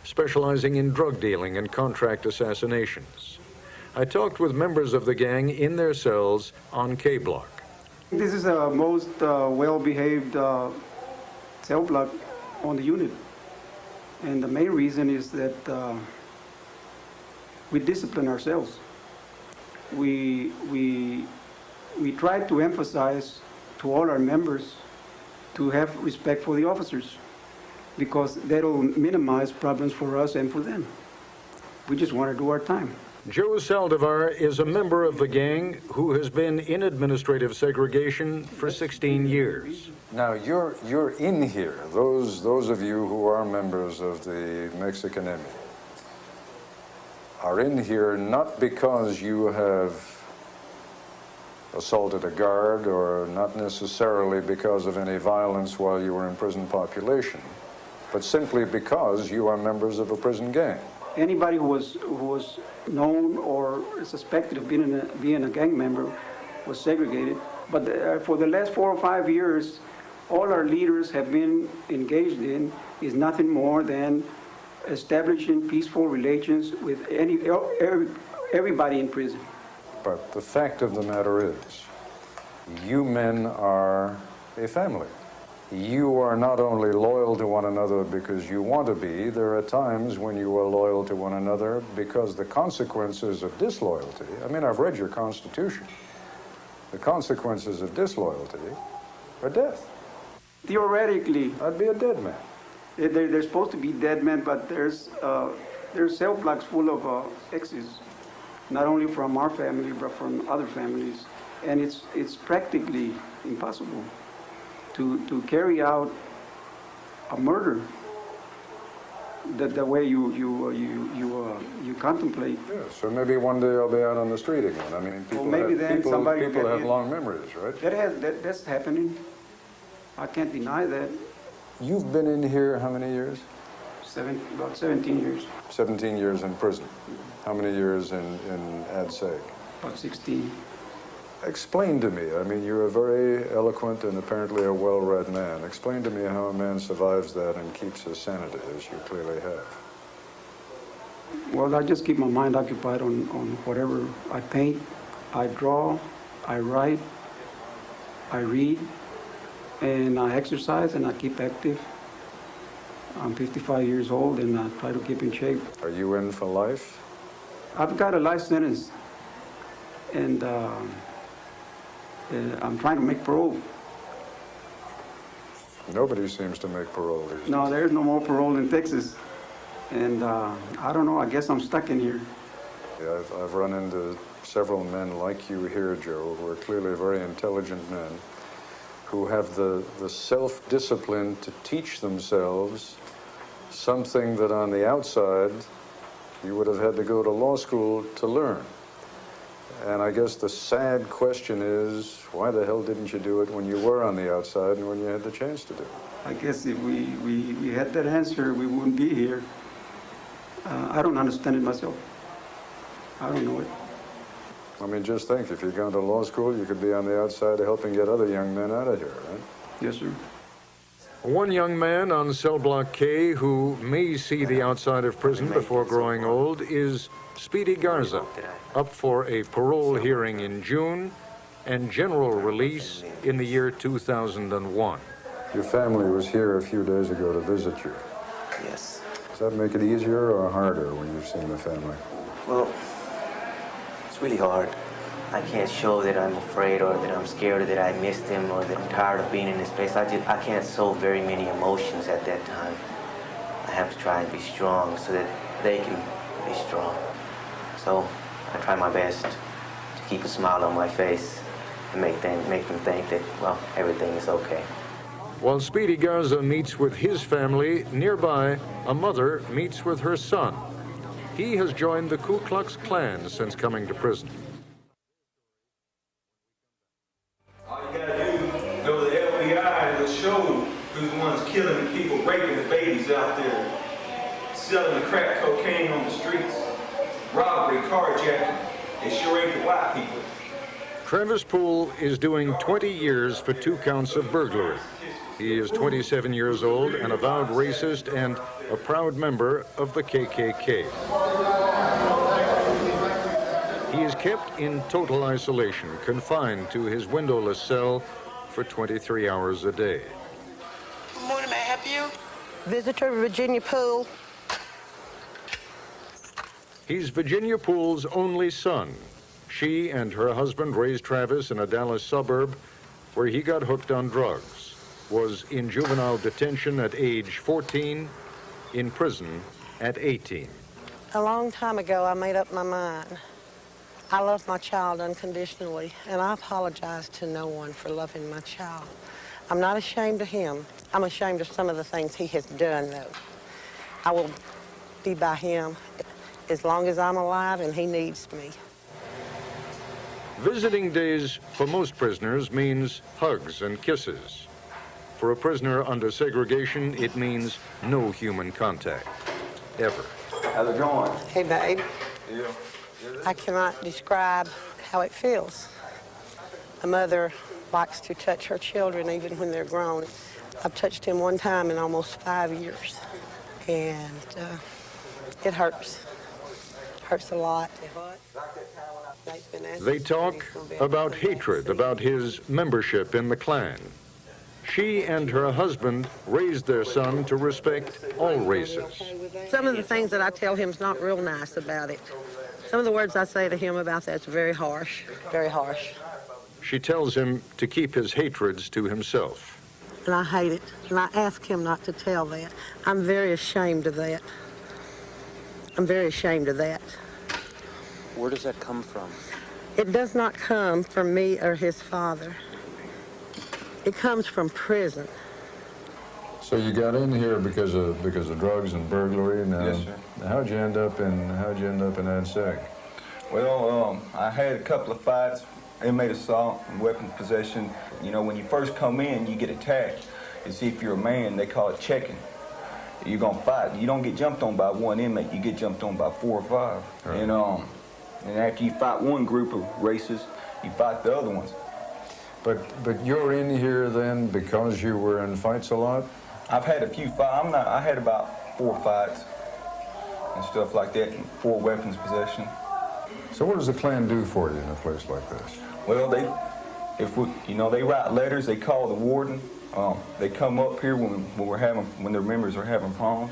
specializing in drug dealing and contract assassinations. I talked with members of the gang in their cells on K Block. This is the most well-behaved cell block on the unit. And the main reason is that we discipline ourselves. We try to emphasize to all our members to have respect for the officers, because that'll minimize problems for us and for them. We just want to do our time. Joe Saldivar is a member of the gang who has been in administrative segregation for 16 years. Now, you're in here, those of you who are members of the Mexican Emmy. are in here not because you have assaulted a guard or not necessarily because of any violence while you were in prison population, but simply because you are members of a prison gang. Anybody who was known or suspected of being a gang member was segregated. But for the last 4 or 5 years, all our leaders have been engaged in is nothing more than establishing peaceful relations with everybody in prison. But the fact of the matter is, you men are a family. You are not only loyal to one another because you want to be, there are times when you are loyal to one another because the consequences of disloyalty, I mean, I've read your Constitution, the consequences of disloyalty are death. Theoretically, I'd be a dead man. They're supposed to be dead men, but there's cell blocks full of exes, not only from our family, but from other families. And it's practically impossible to carry out a murder the way you contemplate. Yeah, so maybe one day I'll be out on the street again. I mean, people, well, maybe people have long memories, right? That's happening. I can't deny that. You've been in here how many years? About 17 years. 17 years in prison. How many years in ADSEG? About 16. Explain to me, I mean, you're a very eloquent and apparently a well-read man. Explain to me how a man survives that and keeps his sanity, as you clearly have. Well, I just keep my mind occupied on whatever. I paint, I draw, I write, I read, and I exercise, and I keep active. I'm 55 years old, and I try to keep in shape. Are you in for life? I've got a life sentence, and I'm trying to make parole. Nobody seems to make parole these days. No, there's no more parole in Texas. And I don't know, I guess I'm stuck in here. Yeah, I've run into several men like you here, Joe, who are clearly very intelligent men, who have the self-discipline to teach themselves something that on the outside you would have had to go to law school to learn. And I guess the sad question is, why the hell didn't you do it when you were on the outside and when you had the chance to do it? I guess if we had that answer, we wouldn't be here. I don't understand it myself. I don't know it. I mean, just think, if you'd gone to law school, you could be on the outside helping get other young men out of here, right? Yes, sir. One young man on cell block K who may see the outside of prison before growing old is Speedy Garza, up for a parole hearing in June and general release in the year 2001. Your family was here a few days ago to visit you. Yes. Does that make it easier or harder when you've seen the family? Well, it's really hard. I can't show that I'm afraid or that I'm scared or that I missed them or that I'm tired of being in this place. I can't show very many emotions at that time. I have to try and be strong so that they can be strong. So I try my best to keep a smile on my face and make them think that, well, everything is okay. While Speedy Garza meets with his family, nearby, a mother meets with her son. He has joined the Ku Klux Klan since coming to prison. All you gotta do, go to the FBI and they'll show who's the ones killing the people, raping the babies out there, selling the crack cocaine on the streets, robbery, carjacking. They sure ain't the white people. Travis Poole is doing 20 years for 2 counts of burglary. He is 27 years old, an avowed racist, and a proud member of the KKK. He is kept in total isolation, confined to his windowless cell for 23 hours a day. Good morning, may I help you? Visitor Virginia Poole. He's Virginia Poole's only son. She and her husband raised Travis in a Dallas suburb where he got hooked on drugs, was in juvenile detention at age 14, in prison at 18. A long time ago, I made up my mind. I love my child unconditionally, and I apologize to no one for loving my child. I'm not ashamed of him. I'm ashamed of some of the things he has done, though. I will be by him as long as I'm alive and he needs me. Visiting days for most prisoners means hugs and kisses. For a prisoner under segregation, it means no human contact, ever. How's it going? Hey, babe. Yeah. I cannot describe how it feels. A mother likes to touch her children even when they're grown. I've touched him one time in almost 5 years, and it hurts. Hurts a lot. They talk about hatred, about his membership in the Klan. She and her husband raised their son to respect all races. Some of the things that I tell him is not real nice about it. Some of the words I say to him about that's very harsh, very harsh. She tells him to keep his hatreds to himself. And I hate it, and I ask him not to tell that. I'm very ashamed of that. I'm very ashamed of that. Where does that come from? It does not come from me or his father. It comes from prison. So you got in here because of drugs and burglary. Now, yes, sir. How'd you end up in that seg? Well, I had a couple of fights, inmate assault and weapons possession. You know, when you first come in, you get attacked. You see, if you're a man, they call it checking. You're gonna fight. You don't get jumped on by one inmate. You get jumped on by 4 or 5. Right. And after you fight one group of races, you fight the other ones. But you're in here then because you were in fights a lot? I've had a few fights. I had about 4 fights and stuff like that, and 4 weapons possession. So what does the Klan do for you in a place like this? Well, they write letters. They call the warden. They come up here when their members are having problems,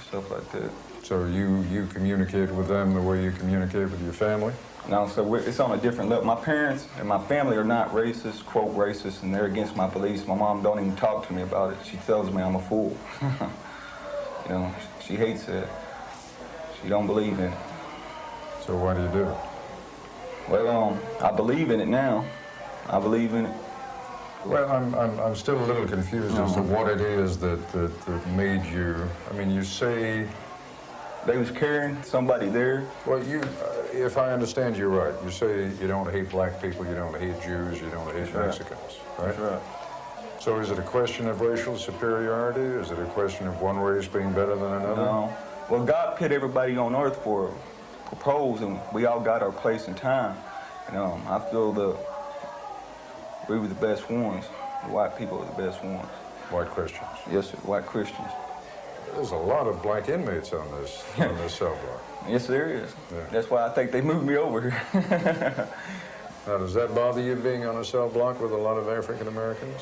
stuff like that. So you communicate with them the way you communicate with your family? No, so it's on a different level. My parents and my family are not racist, quote racist, and they're against my beliefs. My mom don't even talk to me about it. She tells me I'm a fool. You know, she hates it. She don't believe in it. So why do you do it? Well, I believe in it now. I believe in it. Well, I'm still a little confused as to what it is that made you. I mean, you say they was carrying somebody there. Well, if I understand you right, you say you don't hate black people, you don't hate Jews, you don't hate Mexicans, right? That's right. So is it a question of racial superiority? Is it a question of one race being better than another? No. Well, God put everybody on earth for a purpose, and we all got our place and time. I feel we were the best ones. The white people are the best ones. White Christians? Yes, sir, white Christians. There's a lot of black inmates on this cell block. Yes, there is. Yeah. That's why I think they moved me over here. Now, does that bother you being on a cell block with a lot of African Americans?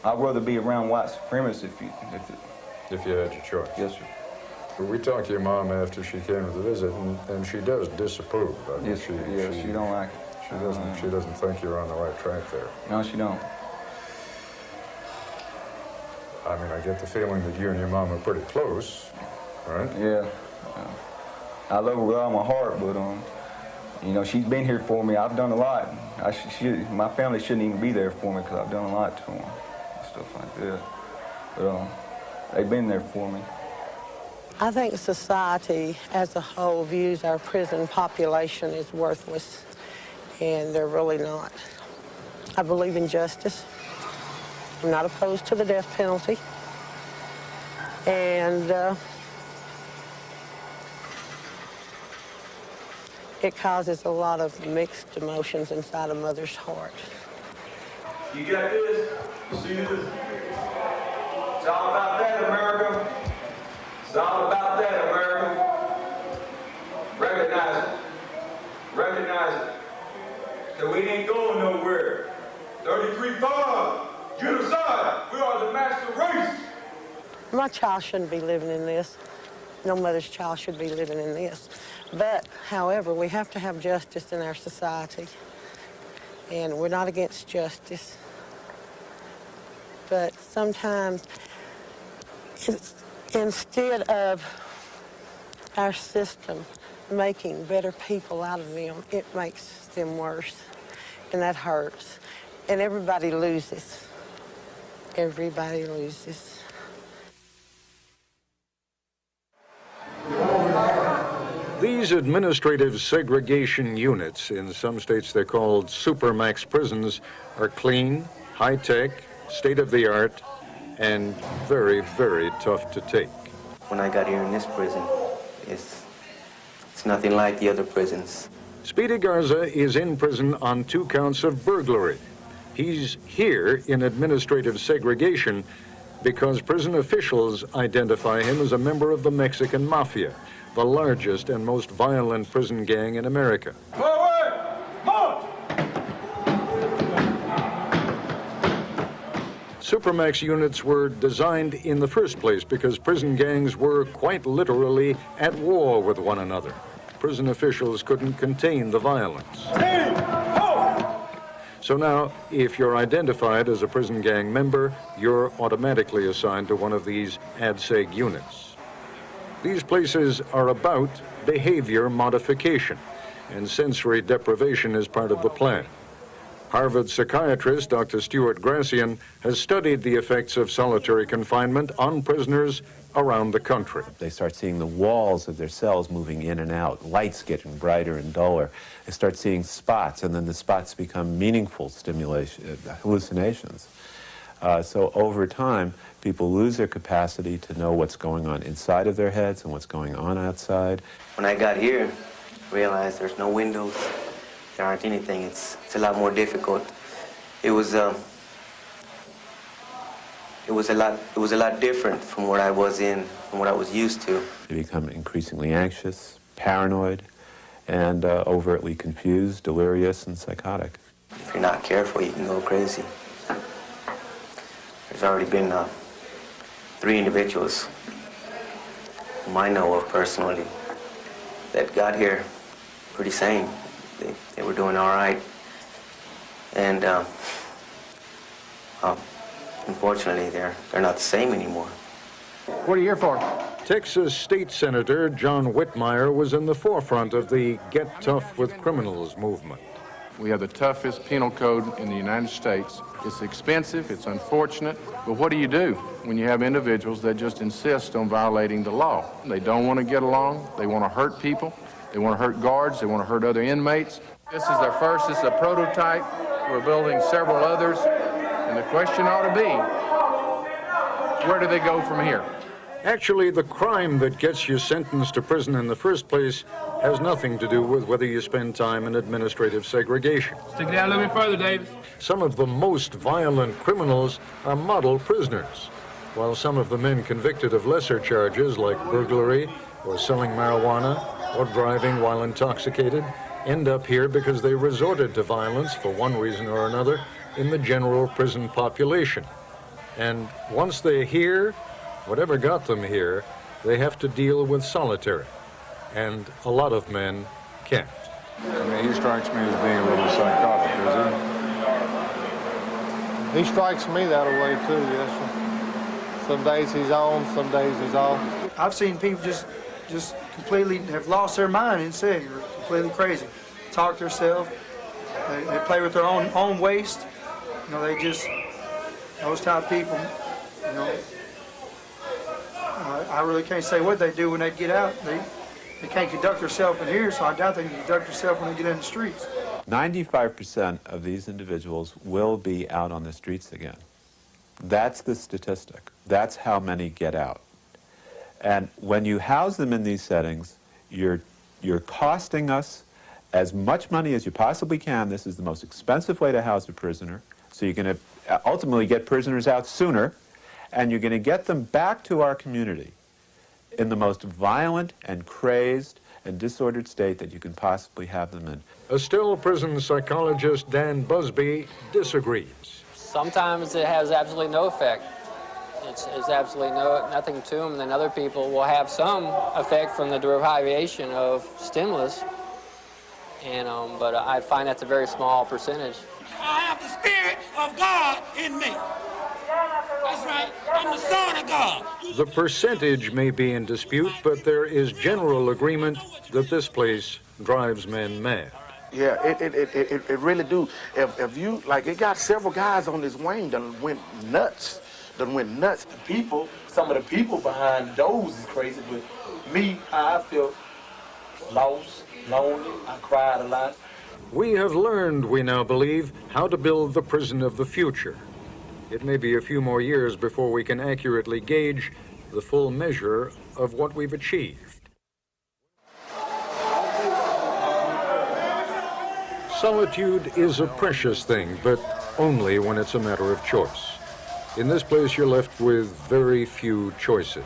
I'd rather be around white supremacists if you had your choice. Yes, sir. But we talked to your mom after she came to visit, and she does disapprove. I mean, yes, she don't like it. She doesn't think you're on the right track there. No, she don't. I mean, I get the feeling that you and your mom are pretty close, right? Yeah. I love her with all my heart, but, she's been here for me. I've done a lot. My family shouldn't even be there for me because I've done a lot to them, stuff like that. But they've been there for me. I think society as a whole views our prison population as worthless, and they're really not. I believe in justice. I'm not opposed to the death penalty. And it causes a lot of mixed emotions inside a mother's heart. You got this? You see this? It's all about that, America. It's all about that, America. Recognize it. Recognize it. That we ain't going nowhere. 33-5. Genocide. We are the master race. My child shouldn't be living in this. No mother's child should be living in this. But, however, we have to have justice in our society. And we're not against justice. But sometimes, instead of our system making better people out of them, it makes them worse. And that hurts. And everybody loses. Everybody loses. These administrative segregation units, in some states they're called supermax prisons, are clean, high-tech, state-of-the-art, and very, very tough to take. When I got here in this prison, it's nothing like the other prisons. Speedy Garza is in prison on 2 counts of burglary. He's here in administrative segregation because prison officials identify him as a member of the Mexican Mafia, the largest and most violent prison gang in America. Supermax units were designed in the first place because prison gangs were quite literally at war with one another. Prison officials couldn't contain the violence. So now, if you're identified as a prison gang member, you're automatically assigned to one of these ADSEG units. These places are about behavior modification, and sensory deprivation is part of the plan. Harvard psychiatrist Dr. Stuart Gracian has studied the effects of solitary confinement on prisoners around the country. They start seeing the walls of their cells moving in and out, lights getting brighter and duller. They start seeing spots, and then the spots become meaningful stimulation, hallucinations. So over time, people lose their capacity to know what's going on inside of their heads and what's going on outside. When I got here, I realized there's no windows, there aren't anything. It's a lot more difficult. It was a lot different from what I was used to. They become increasingly anxious, paranoid, and overtly confused, delirious, and psychotic. If you're not careful, you can go crazy. There's already been 3 individuals whom I know of personally that got here pretty sane. They were doing all right. And unfortunately, they're not the same anymore. What are you here for? Texas State Senator John Whitmire was in the forefront of the Get Tough with Criminals movement. We have the toughest penal code in the United States. It's expensive, it's unfortunate, but what do you do when you have individuals that just insist on violating the law? They don't want to get along, they want to hurt people, they want to hurt guards, they want to hurt other inmates. This is their first, this is a prototype. We're building several others, and the question ought to be, where do they go from here? Actually, the crime that gets you sentenced to prison in the first place has nothing to do with whether you spend time in administrative segregation. Stick it down a little bit further, Davis. Some of the most violent criminals are model prisoners, while some of the men convicted of lesser charges like burglary or selling marijuana or driving while intoxicated end up here because they resorted to violence for one reason or another in the general prison population. And once they're here, whatever got them here, they have to deal with solitary. And a lot of men can't. I mean, he strikes me as being a little psychotic, does he? He strikes me that way too, yes, sir. Some days he's on, some days he's off. I've seen people just completely have lost their mind in cell. You're completely crazy. Talk to themselves. They play with their own waste. You know, they just, those type of people, you know, I really can't say what they do when they get out. They can't conduct themselves in here, so I doubt they can conduct themselves when they get in the streets. 95% of these individuals will be out on the streets again. That's the statistic. That's how many get out. And when you house them in these settings, you're costing us as much money as you possibly can. This is the most expensive way to house a prisoner, so you can ultimately get prisoners out sooner, and you're going to get them back to our community in the most violent and crazed and disordered state that you can possibly have them in. Estelle prison psychologist Dan Busby disagrees. Sometimes it has absolutely no effect. It's absolutely nothing to them. Then other people will have some effect from the derivation of stimulus, and but I find that's a very small percentage. I have the Spirit of God in me. That's right. I'm the Son of God. The percentage may be in dispute, but there is general agreement that this place drives men mad. Yeah, it really do. If you, like, it got several guys on this wing that went nuts. People, some of the people behind those is crazy, but me, how I feel, lost, lonely. I cried a lot. We have learned, we now believe, how to build the prison of the future. It may be a few more years before we can accurately gauge the full measure of what we've achieved. Solitude is a precious thing, but only when it's a matter of choice. In this place, you're left with very few choices.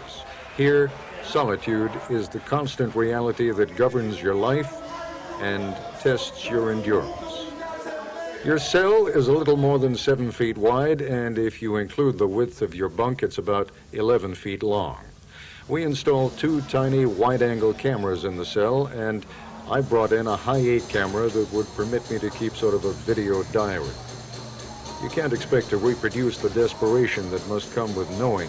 Here, solitude is the constant reality that governs your life and tests your endurance. Your cell is a little more than 7 feet wide, and if you include the width of your bunk, it's about 11 feet long. We installed 2 tiny wide-angle cameras in the cell, and I brought in a high-8 camera that would permit me to keep sort of a video diary. You can't expect to reproduce the desperation that must come with knowing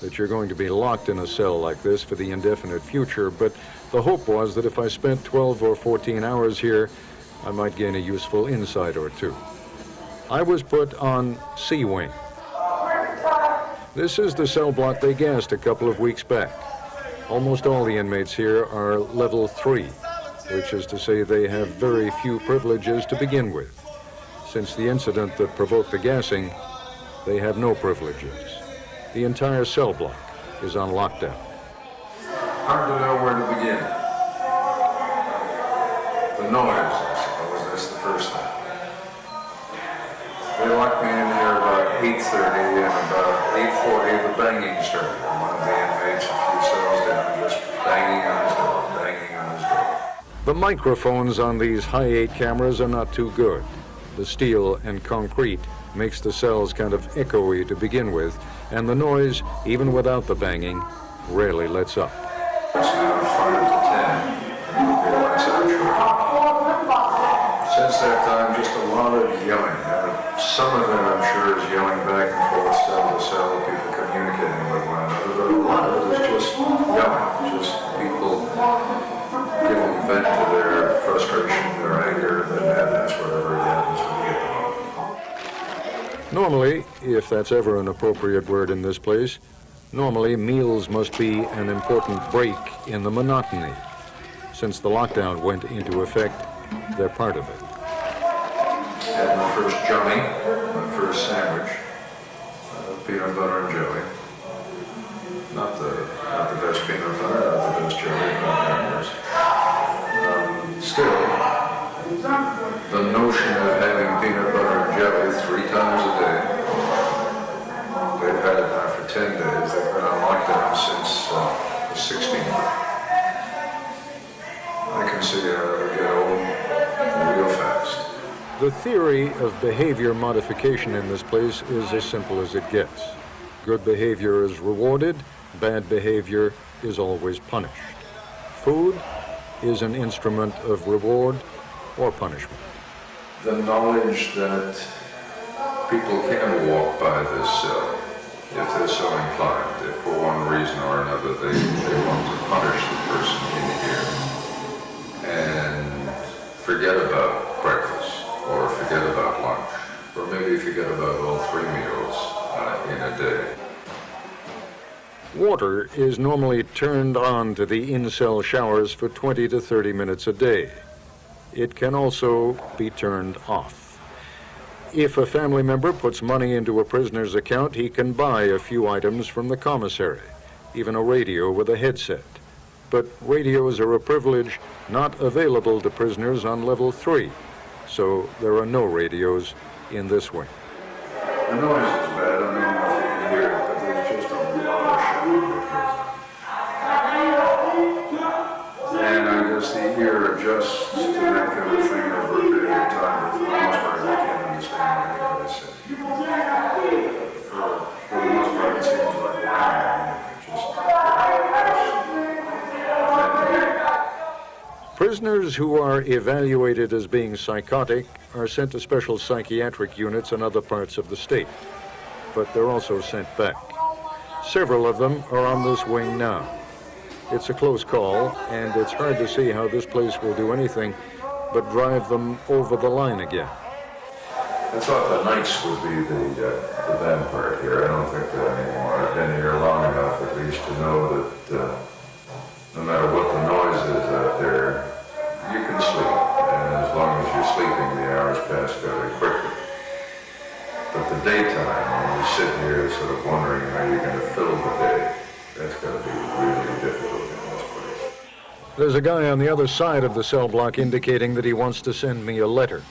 that you're going to be locked in a cell like this for the indefinite future, but the hope was that if I spent 12 or 14 hours here, I might gain a useful insight or two. I was put on C Wing. This is the cell block they gassed a couple of weeks back. Almost all the inmates here are level 3, which is to say they have very few privileges to begin with. Since the incident that provoked the gassing, they have no privileges. The entire cell block is on lockdown. Hard to know where to begin. The noise, I suppose, that's the first thing. They locked me in here about 8:30, and about 8:40 the banging started. One of the inmates, a few cells down, just banging on his door, banging on his door. The microphones on these high-8 cameras are not too good. The steel and concrete makes the cells kind of echoey to begin with, and the noise, even without the banging, rarely lets up. It's now 5 to 10, and it'll be lights out shortly. Since that time, just a lot of yelling. Some of it, I'm sure, is yelling back and forth, cell to cell, people communicating with one another, but a lot of it is just yelling, just people giving vent to their frustration, their anger, their madness, whatever it happens to be at the moment. Normally, if that's ever an appropriate word in this place, normally meals must be an important break in the monotony. Since the lockdown went into effect, they're part of it. Had my first Johnny, my first sandwich, peanut butter and jelly. Not the best peanut butter, not the best jelly, not that worse. Still, the notion of having peanut butter and jelly 3 times a day, they've had it now for 10 days. They've been on lockdown since the 16th. I can see how it would get old real fast. The theory of behavior modification in this place is as simple as it gets. Good behavior is rewarded, bad behavior is always punished. Food is an instrument of reward or punishment. The knowledge that people can walk by this cell if they're so inclined, if for one reason or another they want to punish the person in here and forget about breakfast or forget about lunch, or maybe forget about all 3 meals in a day. Water is normally turned on to the in-cell showers for 20 to 30 minutes a day. It can also be turned off. If a family member puts money into a prisoner's account, he can buy a few items from the commissary, even a radio with a headset. But radios are a privilege not available to prisoners on level 3, so there are no radios in this wing. The noise is bad. I don't know if you can hear it, but there's just a lot of shouting. And I guess the ear adjusts to that kind of thing over a period of time, but for the most part, I can't understand what anybody's saying. For the most part, it seems like Prisoners who are evaluated as being psychotic are sent to special psychiatric units in other parts of the state, but they're also sent back. Several of them are on this wing now. It's a close call, and it's hard to see how this place will do anything but drive them over the line again. I thought the nights would be the bad part here. I don't think that anymore. I've been here long enough, at least, to know that No matter what the noise is out there, you can sleep. And as long as you're sleeping, the hours pass fairly quickly. But the daytime, when you sit here sort of wondering how you're going to fill the day, that's going to be really difficult in this place. There's a guy on the other side of the cell block indicating that he wants to send me a letter.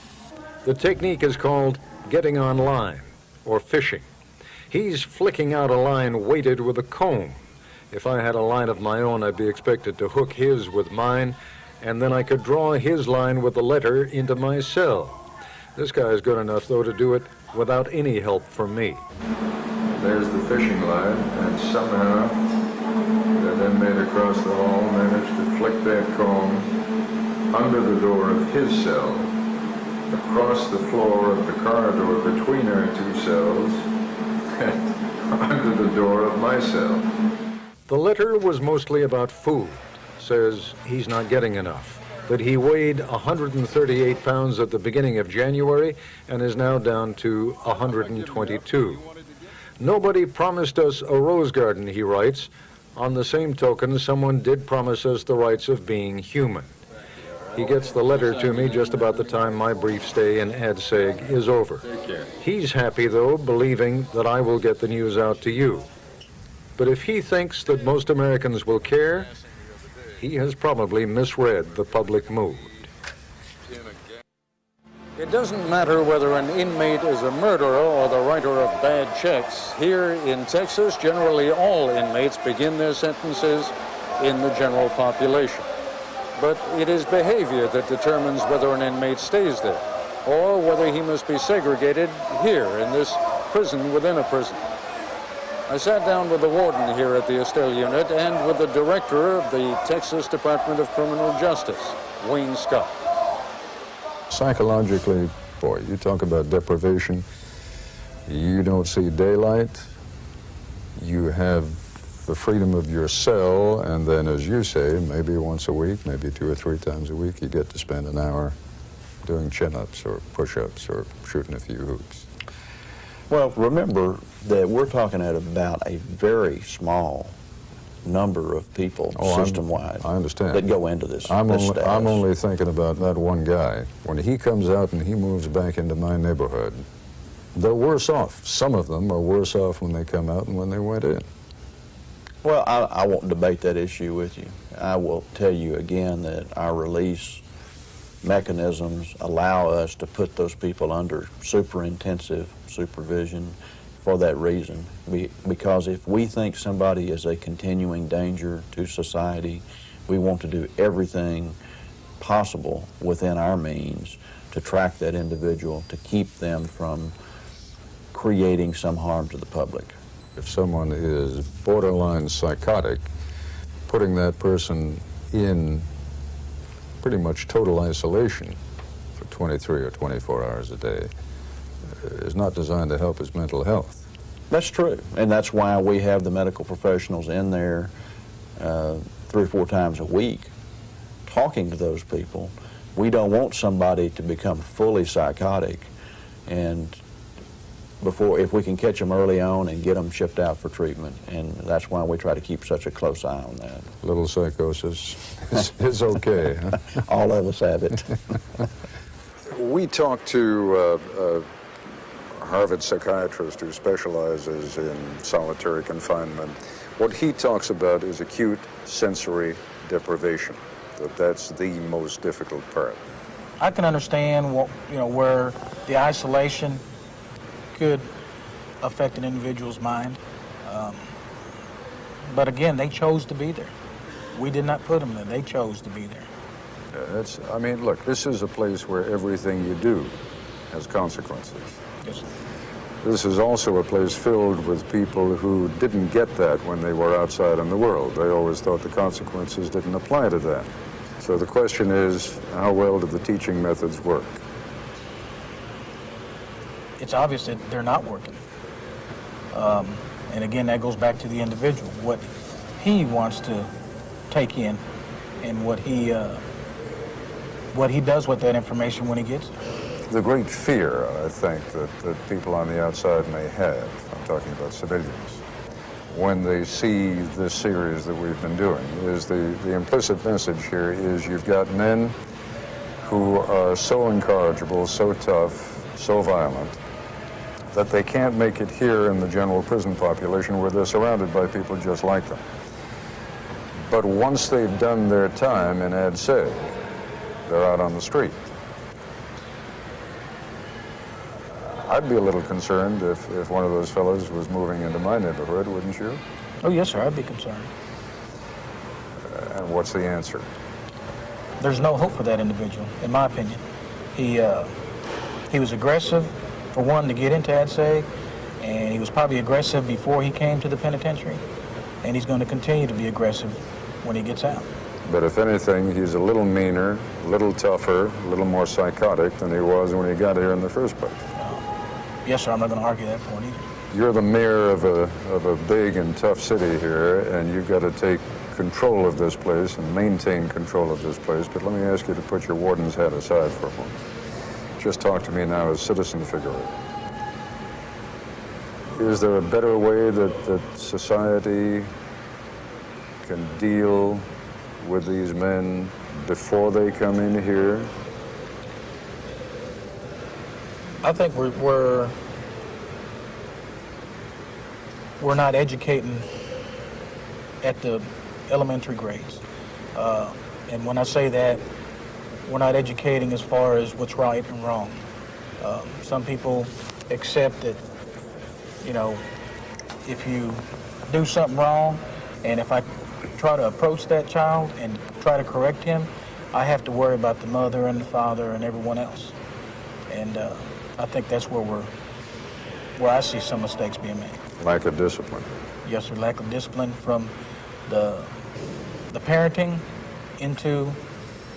The technique is called getting on line, or fishing. He's flicking out a line weighted with a comb. If I had a line of my own, I'd be expected to hook his with mine, and then I could draw his line with the letter into my cell. This guy is good enough, though, to do it without any help from me. There's the fishing line, and somehow that inmate across the hall managed to flick that comb under the door of his cell, across the floor of the corridor between our two cells, and under the door of my cell. The letter was mostly about food. Says he's not getting enough. That he weighed 138 pounds at the beginning of January and is now down to 122. Nobody promised us a rose garden, he writes. On the same token, someone did promise us the rights of being human. He gets the letter to me just about the time my brief stay in ADSEG is over. He's happy, though, believing that I will get the news out to you. But if he thinks that most Americans will care, he has probably misread the public mood. It doesn't matter whether an inmate is a murderer or the writer of bad checks. Here in Texas, generally all inmates begin their sentences in the general population. But it is behavior that determines whether an inmate stays there, or whether he must be segregated here in this prison within a prison. I sat down with the warden here at the Estelle unit and with the director of the Texas Department of Criminal Justice, Wayne Scott. Psychologically, boy, you talk about deprivation. You don't see daylight. You have the freedom of your cell, and then, as you say, maybe once a week, maybe 2 or 3 times a week, you get to spend an hour doing chin-ups or push-ups or shooting a few hoops. Well, remember that we're talking about a very small number of people system-wide. I understand. That go into this. I'm status. only thinking about that one guy. When he comes out and he moves back into my neighborhood, they're worse off. Some of them are worse off when they come out than when they went in. Well, I won't debate that issue with you. I will tell you again that our release mechanisms allow us to put those people under super intensive supervision for that reason. Because if we think somebody is a continuing danger to society, we want to do everything possible within our means to track that individual, to keep them from creating some harm to the public. If someone is borderline psychotic, putting that person in pretty much total isolation for 23 or 24 hours a day is not designed to help his mental health. That's true, and that's why we have the medical professionals in there 3 or 4 times a week talking to those people. We don't want somebody to become fully psychotic, and if we can catch them early on and get them shipped out for treatment, and that's why we try to keep such a close eye on that. Little psychosis is okay, huh? All of us have it. We talked to a Harvard psychiatrist who specializes in solitary confinement. What he talks about is acute sensory deprivation, that's the most difficult part. I can understand where the isolation could affect an individual's mind. But again, they chose to be there. We did not put them there. They chose to be there. Yeah, look, this is a place where everything you do has consequences. Yes. This is also a place filled with people who didn't get that when they were outside in the world. They always thought the consequences didn't apply to them. So the question is, how well do the teaching methods work? It's obvious that they're not working. And again, that goes back to the individual, what he wants to take in and what he does with that information when he gets it. The great fear, I think, that people on the outside may have, I'm talking about civilians, when they see this series that we've been doing is the implicit message here is you've got men who are so incorrigible, so tough, so violent, that they can't make it here in the general prison population where they're surrounded by people just like them. But once they've done their time in Ad Seg, they're out on the street. I'd be a little concerned if one of those fellows was moving into my neighborhood, wouldn't you? Oh, yes, sir, I'd be concerned. And what's the answer? There's no hope for that individual, in my opinion. He was aggressive, for one, to get into Ad Seg, and he was probably aggressive before he came to the penitentiary, and he's going to continue to be aggressive when he gets out. But if anything, he's a little meaner, a little tougher, a little more psychotic than he was when he got here in the first place. Yes, sir, I'm not going to argue that point either. You're the mayor of a big and tough city here, and you've got to take control of this place and maintain control of this place. But let me ask you to put your warden's hat aside for a moment. Just talk to me now as citizen Figueroa. Is there a better way that society can deal with these men before they come in here? I think we're not educating at the elementary grades. And when I say that, we're not educating as far as what's right and wrong. Some people accept that, you know, if you do something wrong, and if I try to approach that child and try to correct him, I have to worry about the mother and the father and everyone else. And I think that's where I see some mistakes being made. Lack of discipline. Yes, sir, lack of discipline from the parenting into